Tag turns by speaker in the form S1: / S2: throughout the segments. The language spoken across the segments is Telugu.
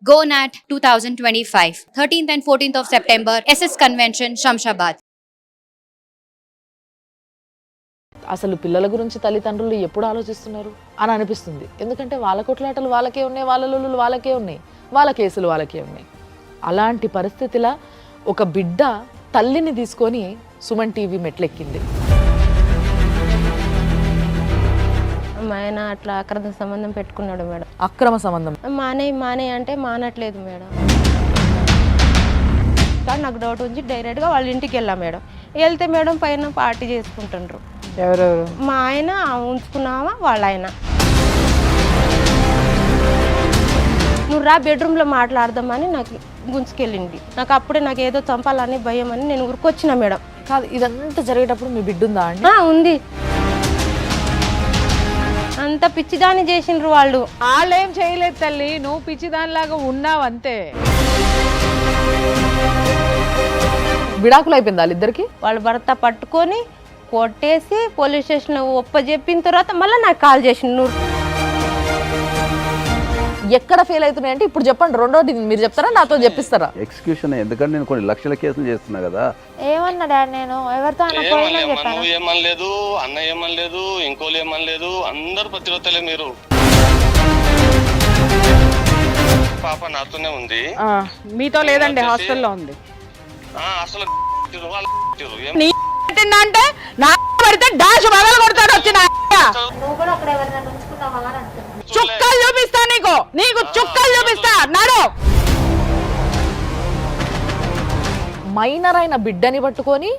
S1: GoNat 2025, 13th and 14th of September, SS Convention, Shamshabad.
S2: అసలు పిల్లల గురించి తల్లిదండ్రులు ఎప్పుడు ఆలోచిస్తున్నారు అని అనిపిస్తుంది. ఎందుకంటే వాళ్ళ కొట్లాటలు వాళ్ళకే ఉన్నాయి, వాళ్ళ లొల్లులు వాళ్ళకే ఉన్నాయి, వాళ్ళ కేసులు వాళ్ళకే ఉన్నాయి. అలాంటి పరిస్థితిలో ఒక బిడ్డ తల్లిని తీసుకొని సుమన్ టీవీ మెట్లెక్కింది.
S3: మా ఆయన అట్లా అక్రమ సంబంధం పెట్టుకున్నాడు మేడం.
S2: అక్రమ సంబంధం
S3: మానే అంటే మానట్లేదు మేడం. కానీ నాకు డౌట్ వచ్చి డైరెక్ట్గా వాళ్ళ ఇంటికి వెళ్ళాం మేడం. వెళ్తే మేడం పైన పార్టీ చేసుకుంటుండ్రు.
S2: ఎవరెవరు?
S3: మా ఆయన ఉంచుకున్నావా వాళ్ళ ఆయన. నువ్వు రా బెడ్రూమ్లో మాట్లాడదామని నాకు గుంజుకెళ్ళింది. నాకు అప్పుడే నాకు ఏదో చంపాలని భయం అని నేను ఊరికొచ్చిన మేడం.
S2: కాదు, ఇదంతా జరిగేటప్పుడు మీ బిడ్డ ఉందా అండి?
S3: ఉంది. అంత పిచ్చిదాన్ని చేసిండ్రు వాళ్ళు.
S4: వాళ్ళేం చేయలేదు తల్లి, నువ్వు పిచ్చిదానిలాగా ఉన్నావు అంతే.
S2: విడాకులు అయిపోయింది వాళ్ళిద్దరికి.
S3: వాళ్ళ భర్త పట్టుకొని కొట్టేసి పోలీస్ స్టేషన్లో ఒప్పజెప్పిన తర్వాత మళ్ళీ నాకు కాల్ చేసిండు. నువ్వు
S2: ఎక్కడ ఫెయిల్ అవుతున్నాయి అంటే ఇప్పుడు చెప్పండి. రెండోది మీరు చెప్తారా, నాతో చెప్పిస్తారా?
S5: ఎక్స్క్యూషన్ ఎందుకంటే నేను కొన్ని లక్షల కేసులు చేస్తున్నా కదా.
S3: ఏమన్నా డాడీ, నేను ఎవరితో
S6: నువ్వు ఏమనలేదు, అన్న ఏమనలేదు, ఇంకోళ్ళు ఏమనలేదు, అందరు ప్రతిరోజులే మీరు. పాప నాతోనే ఉంది.
S4: మీతో లేదండి, హాస్టల్లో ఉంది.
S6: అసలు
S4: అంటే నా పడితే డాష్ బగలు కొడతాడు వచ్చిన చుక్కలు చూపిస్తా, నీకు చుక్కలు చూపిస్తా. నాడు
S2: మైనర్ అయిన బిడ్డని పట్టుకొని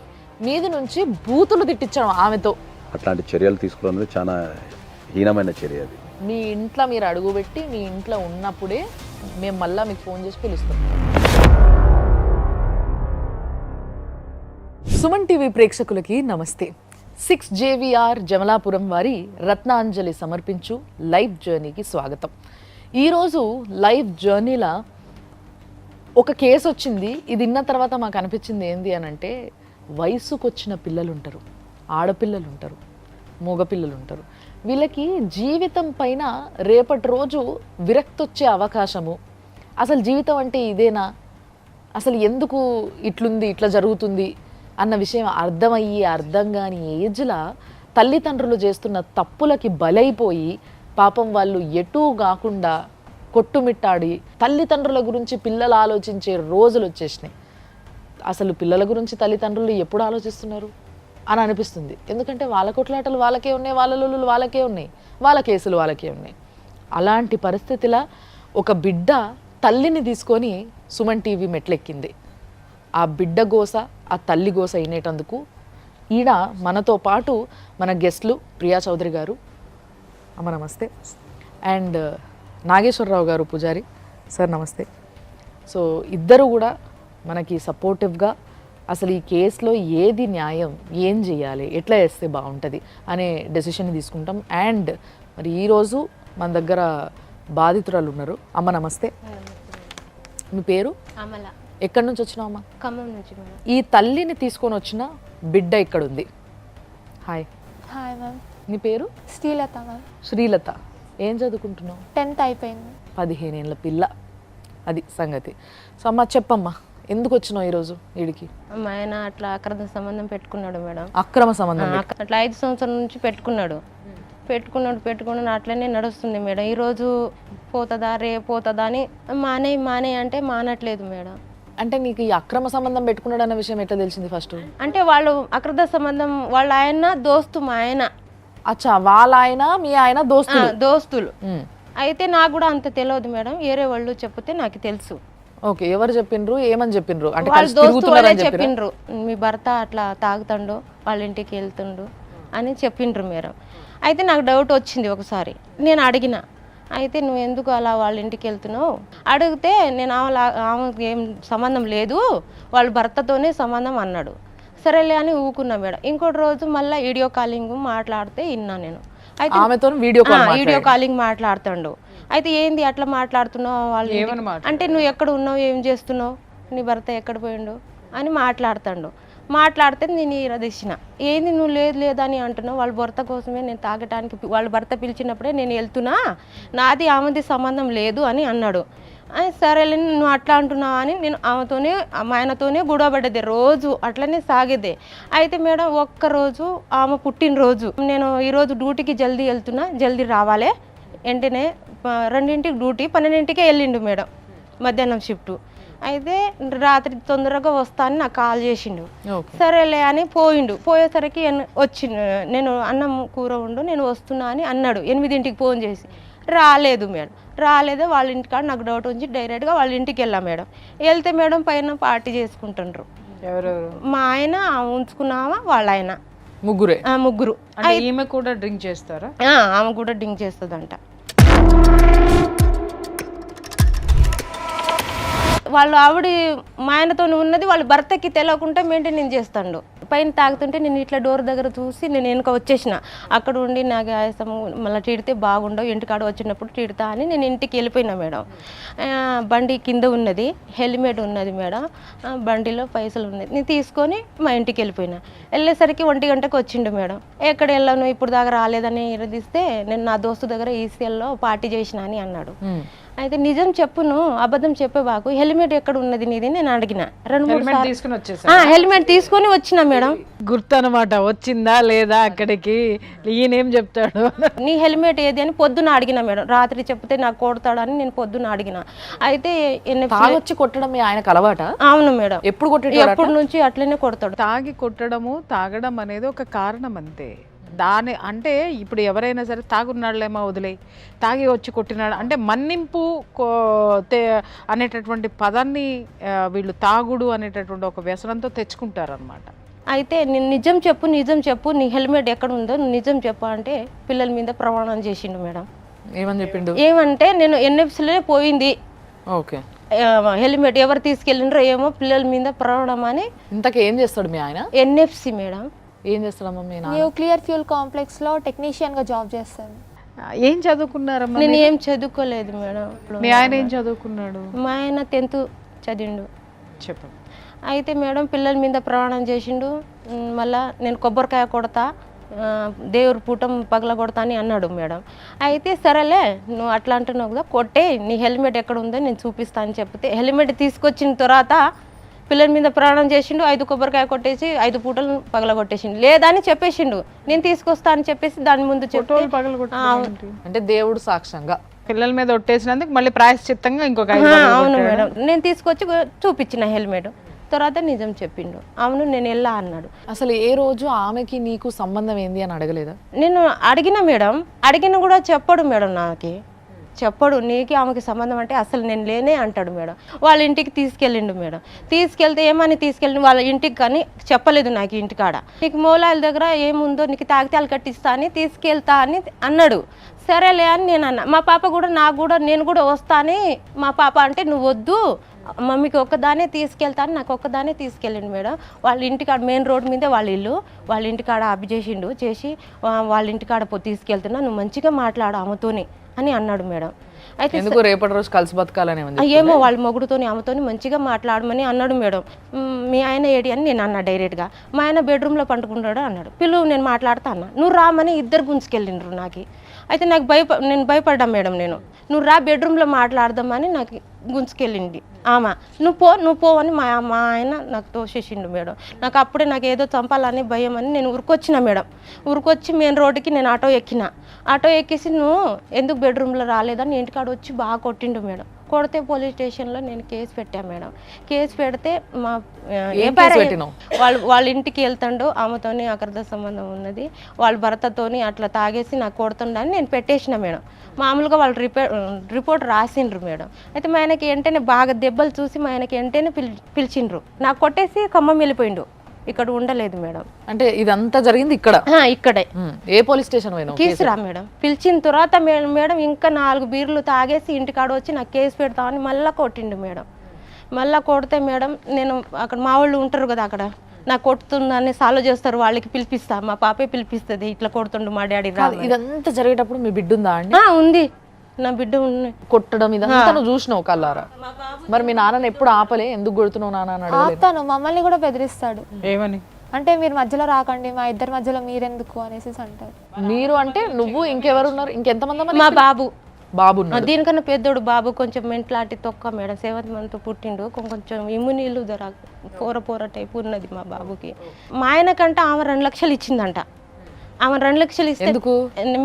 S2: మీది నుంచి బూతులు తిట్టించడం ఆమెతో.
S5: అట్లాంటి చర్యలు తీసుకోవడం చాలా హీనమైన చర్య. అది
S2: మీ ఇంట్లో మీరు అడుగుపెట్టి మీ ఇంట్లో ఉన్నప్పుడే మేము మళ్ళీ మీకు ఫోన్ చేసి పిలుస్తాం. సుమన్ టీవీ ప్రేక్షకులకి నమస్తే. 6 JVR జమలాపురం వారి రత్నాంజలి సమర్పించు లైఫ్ జర్నీకి స్వాగతం. ఈరోజు లైఫ్ జర్నీలో ఒక కేసు వచ్చింది. ఇది విన్న తర్వాత మాకు అనిపించింది ఏంది అని అంటే, వయసుకు వచ్చిన పిల్లలు ఉంటారు, ఆడపిల్లలు ఉంటారు, మగపిల్లలు ఉంటారు. వీళ్ళకి జీవితం పైన రేపటి రోజు విరక్తి వచ్చే అవకాశము, అసలు జీవితం అంటే ఇదేనా, అసలు ఎందుకు ఇట్లుంది, ఇట్లా జరుగుతుంది అన్న విషయం అర్థం కాని ఏజ్లా తల్లిదండ్రులు చేస్తున్న తప్పులకి బలైపోయి పాపం వాళ్ళు ఎటూ కాకుండా కొట్టుమిట్టాడి తల్లిదండ్రుల గురించి పిల్లలు ఆలోచించే రోజులు వచ్చేసినాయి. అసలు పిల్లల గురించి తల్లిదండ్రులు ఎప్పుడు ఆలోచిస్తున్నారు అని అనిపిస్తుంది. ఎందుకంటే వాళ్ళ కొట్లాటలు వాళ్ళకే ఉన్నాయి, వాళ్ళ లొల్లులు వాళ్ళకే ఉన్నాయి, వాళ్ళ కేసులు వాళ్ళకే ఉన్నాయి. అలాంటి పరిస్థితిలో ఒక బిడ్డ తల్లిని తీసుకొని సుమన్ టీవీ మెట్లెక్కింది. ఆ బిడ్డ గోస, ఆ తల్లి గోస వినేటందుకు ఈడ మనతో పాటు మన గెస్ట్లు ప్రియా చౌదరి గారు, అమ్మ నమస్తే, అండ్ నాగేశ్వరరావు గారు పూజారి సార్ నమస్తే. సో ఇద్దరు కూడా మనకి సపోర్టివ్గా అసలు ఈ కేసులో ఏది న్యాయం, ఏం చేయాలి, ఎట్లా చేస్తే బాగుంటుంది అనే డెసిషన్ తీసుకుంటాం. అండ్ మరి ఈరోజు మన దగ్గర బాధితురాలు ఉన్నారు. అమ్మ నమస్తే, మీ పేరు?
S3: అమల.
S2: ఎక్కడి నుంచి వచ్చినావు అమ్మ?
S3: ఖమ్మం నుంచి.
S2: ఈ తల్లిని తీసుకొని వచ్చిన బిడ్డ ఇక్కడ ఉంది. హాయ్.
S7: Hi ma'am.
S2: నీ పేరు?
S7: శ్రీలత మ్యామ్.
S2: శ్రీలత. ఏం చదువుకుంటున్నావు?
S7: 10th అయిపోయింది.
S2: 15 ఏళ్ళ పిల్ల. అది సంగతి. సో అమ్మ చెప్పమ్మా, ఎందుకు వచ్చినావు ఈరోజు వీడికి?
S3: మా ఆయన అట్లా అక్రమ సంబంధం పెట్టుకున్నాడు మేడం.
S2: అక్రమ సంబంధం
S3: అట్లా 5 సంవత్సరాల నుంచి పెట్టుకున్నాడు అట్లనే నడుస్తుంది మేడం. ఈరోజు పోతుందా రేపు పోతుందా అని మానే అంటే మానట్లేదు మేడం.
S2: అంటే నీకు ఈ అక్రమ సంబంధం పెట్టుకున్నాడు అన్న విషయం ఎట్లా తెలిసింది ఫస్ట్?
S3: అంటే వాళ్ళు అక్రమ సంబంధం, వాళ్ళ ఆయన దోస్తు, మా ఆయన.
S2: అచ్చా, వాళ్ళ ఆయన మీ ఆయన
S3: దోస్తులు. అయితే నాకు కూడా అంత తెలియదు మేడం, వేరే వాళ్ళు చెప్తే నాకు తెలుసు.
S2: ఓకే, ఎవరు చెప్పిండ్రు, ఏమని చెప్పిండ్రు? అంటే
S3: వాళ్ళ దోస్తు వాళ్ళే చెప్పిండ్రు, మీ భర్త అట్లా తాగుతాడు, వాళ్ళ ఇంటికి వెళ్తుండు అని చెప్పిండ్రు మేడం. అయితే నాకు డౌట్ వచ్చింది ఒకసారి, నేను అడిగిన. అయితే నువ్వు ఎందుకు అలా వాళ్ళ ఇంటికి వెళ్తున్నావు అడిగితే, నేను ఆమెకు ఏం సంబంధం లేదు, వాళ్ళ భర్తతోనే సంబంధం అన్నాడు. సరేలే అని ఊకున్నా మేడం. ఇంకోటి రోజు మళ్ళీ వీడియో కాలింగ్ మాట్లాడితే విన్నా నేను. అయితే వీడియో కాలింగ్ మాట్లాడుతాడు. అయితే ఏంది అట్లా మాట్లాడుతున్నావు వాళ్ళు అంటే, నువ్వు ఎక్కడ ఉన్నావు, ఏం చేస్తున్నావు, నీ భర్త ఎక్కడ పోయిండు అని మాట్లాడుతాడు. మాట్లాడితే నేను ఇరదీసిన, ఏంది నువ్వు లేదు లేదని అంటున్నావు, వాళ్ళ భర్త కోసమే నేను తాగటానికి, వాళ్ళ భర్త పిలిచినప్పుడే నేను వెళ్తున్నా, నాది ఆమెది సంబంధం లేదు అని అన్నాడు. సరేలే నువ్వు అట్లా అంటున్నావు అని నేను ఆమెతోనే మా ఆయనతోనే గొడవపడ్డది రోజు అట్లనే సాగేదే. అయితే మేడం ఒక్కరోజు ఆమె పుట్టినరోజు నేను ఈరోజు డ్యూటీకి జల్దీ వెళ్తున్నా, జల్దీ రావాలి, వెంటనే 2ంటికి డ్యూటీ 12ంటికే వెళ్ళిండు మేడం, మధ్యాహ్నం షిఫ్ట్. అయితే రాత్రి తొందరగా వస్తా అని నాకు కాల్ చేసిండు. సరేలే అని పోయిండు. పోయేసరికి వచ్చిండు, నేను అన్నం కూర ఉండు నేను వస్తున్నా అని అన్నాడు. 8ంటికి ఫోన్ చేసి రాలేదు మేడం. రాలేదు. వాళ్ళ ఇంటికాడ నాకు డౌట్ వచ్చి డైరెక్ట్గా వాళ్ళ ఇంటికి వెళ్ళాం మేడం. వెళ్తే మేడం పైన పార్టీ చేసుకుంటుండ్రు.
S4: ఎవరెవరు?
S3: మా ఆయన ఉంచుకున్నావా వాళ్ళ ఆయన
S2: ముగ్గురే.
S3: ముగ్గురు.
S4: అంటే ఈమె కూడా డ్రింక్ చేస్తారా?
S3: ఆమె కూడా డ్రింక్ చేస్తుందంట. వాళ్ళు ఆవిడ మా ఆయనతో ఉన్నది వాళ్ళ భర్తకి తెలియకుండా మెయింటైన్ చేస్తాడు. పైన తాగుతుంటే నేను ఇట్లా డోర్ దగ్గర చూసి నేను వెనుక వచ్చేసిన. అక్కడ ఉండి నాకు ఆయాసం మళ్ళీ తిడితే బాగుండవు, ఇంటికాడ వచ్చినప్పుడు తిడతా అని నేను ఇంటికి వెళ్ళిపోయినా మేడం. బండి కింద ఉన్నది, హెల్మెట్ ఉన్నది మేడం, బండిలో పైసలు ఉన్నది. నేను తీసుకొని మా ఇంటికి వెళ్ళిపోయినా. వెళ్ళేసరికి 1 గంటకు వచ్చిండు మేడం. ఎక్కడ వెళ్ళాను ఇప్పుడు దాకా రాలేదని ఇరదిస్తే నేను నా దోస్తు దగ్గర ఈసీఎల్లో పార్టీ చేసిన అని అన్నాడు. అయితే నిజం చెప్పును, అబద్ధం చెప్పే బాకు, హెల్మెట్ ఎక్కడ ఉన్నది నీది నేను అడిగిన. 2-3 సార్లు హెల్మెట్ తీసుకొని వచ్చిన మేడం.
S4: గుర్తు అనమాట, వచ్చిందా లేదా అక్కడికి, ఈయనేం చెప్తాడు.
S3: నీ హెల్మెట్ ఏది అని పొద్దున అడిగిన మేడం. రాత్రి చెప్తే నాకు కొడతాడని నేను పొద్దున అడిగిన. అయితే
S2: వచ్చి కొట్టడం మీ ఆయనకు అలవాట?
S3: అవును మేడం.
S2: ఎప్పుడు కొట్టాడు?
S3: ఎప్పటి నుంచి అట్లనే కొడతాడు.
S4: తాగి కొట్టడము, తాగడం అనేది ఒక కారణం అంతే. దాని అంటే ఇప్పుడు ఎవరైనా సరే తాగున్నాళ్ళేమో వదిలే, తాగి వచ్చి కొట్టినాడు అంటే మన్నింపు అనేటటువంటి పదాన్ని వీళ్ళు తాగుడు అనేటటువంటి ఒక వ్యసనంతో తెచ్చుకుంటారనమాట.
S3: అయితే నేను నిజం చెప్పు నీ హెల్మెట్ ఎక్కడ ఉందో నిజం చెప్పు అంటే పిల్లల మీద ప్రమాణం చేసిండు మేడం.
S2: ఏమని చెప్పిండు?
S3: ఏమంటే నేను ఎన్ఎఫ్సీలోనే పోయింది,
S2: ఓకే,
S3: హెల్మెట్ ఎవరు తీసుకెళ్ళిండ్రో ఏమో పిల్లల మీద ప్రమాణం అని.
S2: ఇంతకు ఏం చేస్తాడు మీ ఆయన?
S3: NFC madam.
S2: ఏం చేస్తాడమ్మా మీ నాన్న?
S7: న్యూక్లియర్ ఫ్యూల్ కాంప్లెక్స్ లో టెక్నీషియన్ గా జాబ్ చేస్తాను.
S4: ఏం చదువుకున్నారమ్మా?
S3: నేను ఏం చదువుకోలేదు మేడం.
S4: మీ ఆయన ఏం చదువుకున్నాడు?
S3: మా ఆయన 10th చదివిండు.
S4: చెప్పండి.
S3: అయితే మేడం పిల్లల మీద ప్రమాణం చేసిండు. మళ్ళా నేను కొబ్బరికాయ కొడతా, దేవుడి పూటం పగల కొడతా అని అన్నాడు మేడం. అయితే సరేలే నువ్వు అట్లా అంటున్నావు కదా, కొట్టే, నీ హెల్మెట్ ఎక్కడ ఉందో నేను చూపిస్తా అని చెప్తే హెల్మెట్ తీసుకొచ్చిన తర్వాత పిల్లల మీద ప్రాణం చేసిండు. 5 కొబ్బరికాయ కొట్టేసి 5 పూటలు పగల కొట్టేసిండు. లేదని చెప్పేసిండు, నేను తీసుకొస్తా అని చెప్పేసి దాని ముందు
S2: అంటే దేవుడు సాక్ష్యంగా
S4: పిల్లల మీద ఒట్టేసినందుకు మళ్ళీ ప్రాయశ్చిత్తంగా ఇంకొక
S3: అవును మేడం. నేను తీసుకొచ్చి చూపించిన హెల్మెట్. తర్వాత నిజం చెప్పిండు. అవును నేను వెళ్ళా అన్నాడు.
S2: అసలు ఏ రోజు ఆమెకి నీకు సంబంధం ఏంది అని అడగలేదా?
S3: నేను అడిగిన మేడం, అడిగిన కూడా చెప్పడు మేడం, నాకు చెప్పడు. నీకు ఆమెకి సంబంధం అంటే అసలు నేను లేనే అంటాడు మేడం. వాళ్ళ ఇంటికి తీసుకెళ్ళిండు మేడం. తీసుకెళ్తే ఏమని తీసుకెళ్ళిండు వాళ్ళ ఇంటికి, కానీ చెప్పలేదు నాకు ఇంటికాడ. నీకు మూలాల దగ్గర ఏముందో నీకు తాగితాలు కట్టిస్తా అని తీసుకెళ్తా అని అన్నాడు. సరేలే అని నేను అన్నా. మా పాప కూడా నాకు కూడా నేను కూడా వస్తా అని మా పాప అంటే నువ్వు వద్దు మమ్మీకి ఒక్కదానే తీసుకెళ్తాను, నాకు ఒక్కదానే తీసుకెళ్ళిండు మేడం. వాళ్ళ ఇంటికాడ మెయిన్ రోడ్ మీదే వాళ్ళ ఇల్లు, వాళ్ళ ఇంటికాడ అబ్బి చేసి వాళ్ళ ఇంటికాడ తీసుకెళ్తున్నా, నువ్వు మంచిగా మాట్లాడు ఆమెతోని అని అన్నాడు మేడం. అయితే
S2: ఎందుకు రేపటి రోజు కలిసి బతకాలని
S3: ఏమో వాళ్ళ మొగుడుతోని ఆమెతోని మంచిగా మాట్లాడమని అన్నాడు మేడం. మీ ఆయన ఏడి అని నేను అన్నా డైరెక్ట్గా. మా ఆయన బెడ్రూమ్లో పండుకుంటాడు అన్నాడు. పిలువు నేను మాట్లాడతా అన్నా. నువ్వు రామని ఇద్దరు గుంజుకెళ్ళిండ్రు నాకు. అయితే నాకు నేను భయపడ్డా మేడం. నువ్వు రా బెడ్రూమ్లో మాట్లాడదామని నాకు గుంజుకెళ్ళింది ఆమె. నువ్వు పో అని మా ఆయన నాకు తోసేసిండు మేడం. నాకు అప్పుడే నాకు ఏదో చంపాలని భయం అని నేను ఉరికొచ్చిన మేడం. ఉరికొచ్చి మెయిన్ రోడ్డుకి నేను ఆటో ఎక్కిన. ఆటో ఎక్కేసి నువ్వు ఎందుకు బెడ్రూమ్లో రాలేదని ఇంటికాడ వచ్చి బాగా కొట్టిండు మేడం. కొడితే పోలీస్ స్టేషన్లో నేను కేసు పెట్టాను మేడం. కేసు పెడితే మా వాళ్ళ ఇంటికి వెళ్తాడు, ఆమెతోని అక్రమ సంబంధం ఉన్నది, వాళ్ళ భర్తతోని అట్లా తాగేసి నాకు కొడుతుండని నేను పెట్టేసిన మేడం. మామూలుగా వాళ్ళు రిపోర్ట్ రాసిండ్రు మేడం. అయితే మా ఆయనకి వెంటనే బాగా దెబ్బలు చూసి మా ఆయనకి వెంటనే పిలిచిండ్రు. నాకు కొట్టేసి ఖమ్మం వెళ్ళిపోయిండు, ఇక్కడ ఉండలేదు మేడం.
S2: అంటే ఇదంతా జరిగింది
S3: ఇక్కడే.
S2: ఏ పోలీస్ స్టేషన్
S3: కీసురా మేడం. పిలిచిన తర్వాత మేడం ఇంకా 4 బీర్లు తాగేసి ఇంటికాడ వచ్చి నాకు కేసు పెడతామని మళ్ళీ కొట్టిండు మేడం. మళ్ళీ కొడితే మేడం నేను అక్కడ మా వాళ్ళు ఉంటారు కదా, అక్కడ నాకు కొడుతుందని సాల్వ్ చేస్తారు, వాళ్ళకి పిలిపిస్తా, మా పాపే పిలిపిస్తుంది, ఇట్లా కొడుతుండు మా డాడీ రా.
S2: ఇదంతా జరిగేటప్పుడు మీ బిడ్డ ఉందా అండి?
S3: ఉంది, నా బిడ్డ ఉంది.
S2: కొట్టడం ఇదంతా నువ్వు చూసినావు కల్లారా? మరి మీ నాన్నని ఎప్పుడు ఆపలే? ఎందుకు కొడుతున్నావు నాన్న అని అడగలేదు?
S7: ఆపుతాను, మమ్మల్ని కూడా బెదిరిస్తాడు.
S4: ఏమని
S7: అంటే మీరు మధ్యలో రాకండి, మా ఇద్దరి మధ్యలో మీరెందుకు అనేసి అంటారు.
S2: మీరు అంటే నువ్వు ఇంకెవరు ఉన్నారు? ఇంకెంతమంది?
S3: మా బాబు
S2: బాబు ఉన్నాడు.
S3: దీనికన్నా పెద్దోడు బాబు కొంచెం మెంట్లాంటి తొక్క మేడం, 7th month పుట్టిండు. కొంచెం ఇమ్యూనీలు ధర పోర టైప్ ఉన్నది మా బాబుకి. మా ఆయనకంటే ఆమె 2 లక్షలు ఇచ్చిందంట. ఆమె 2 లక్షలు ఇస్తే
S2: ఎందుకు?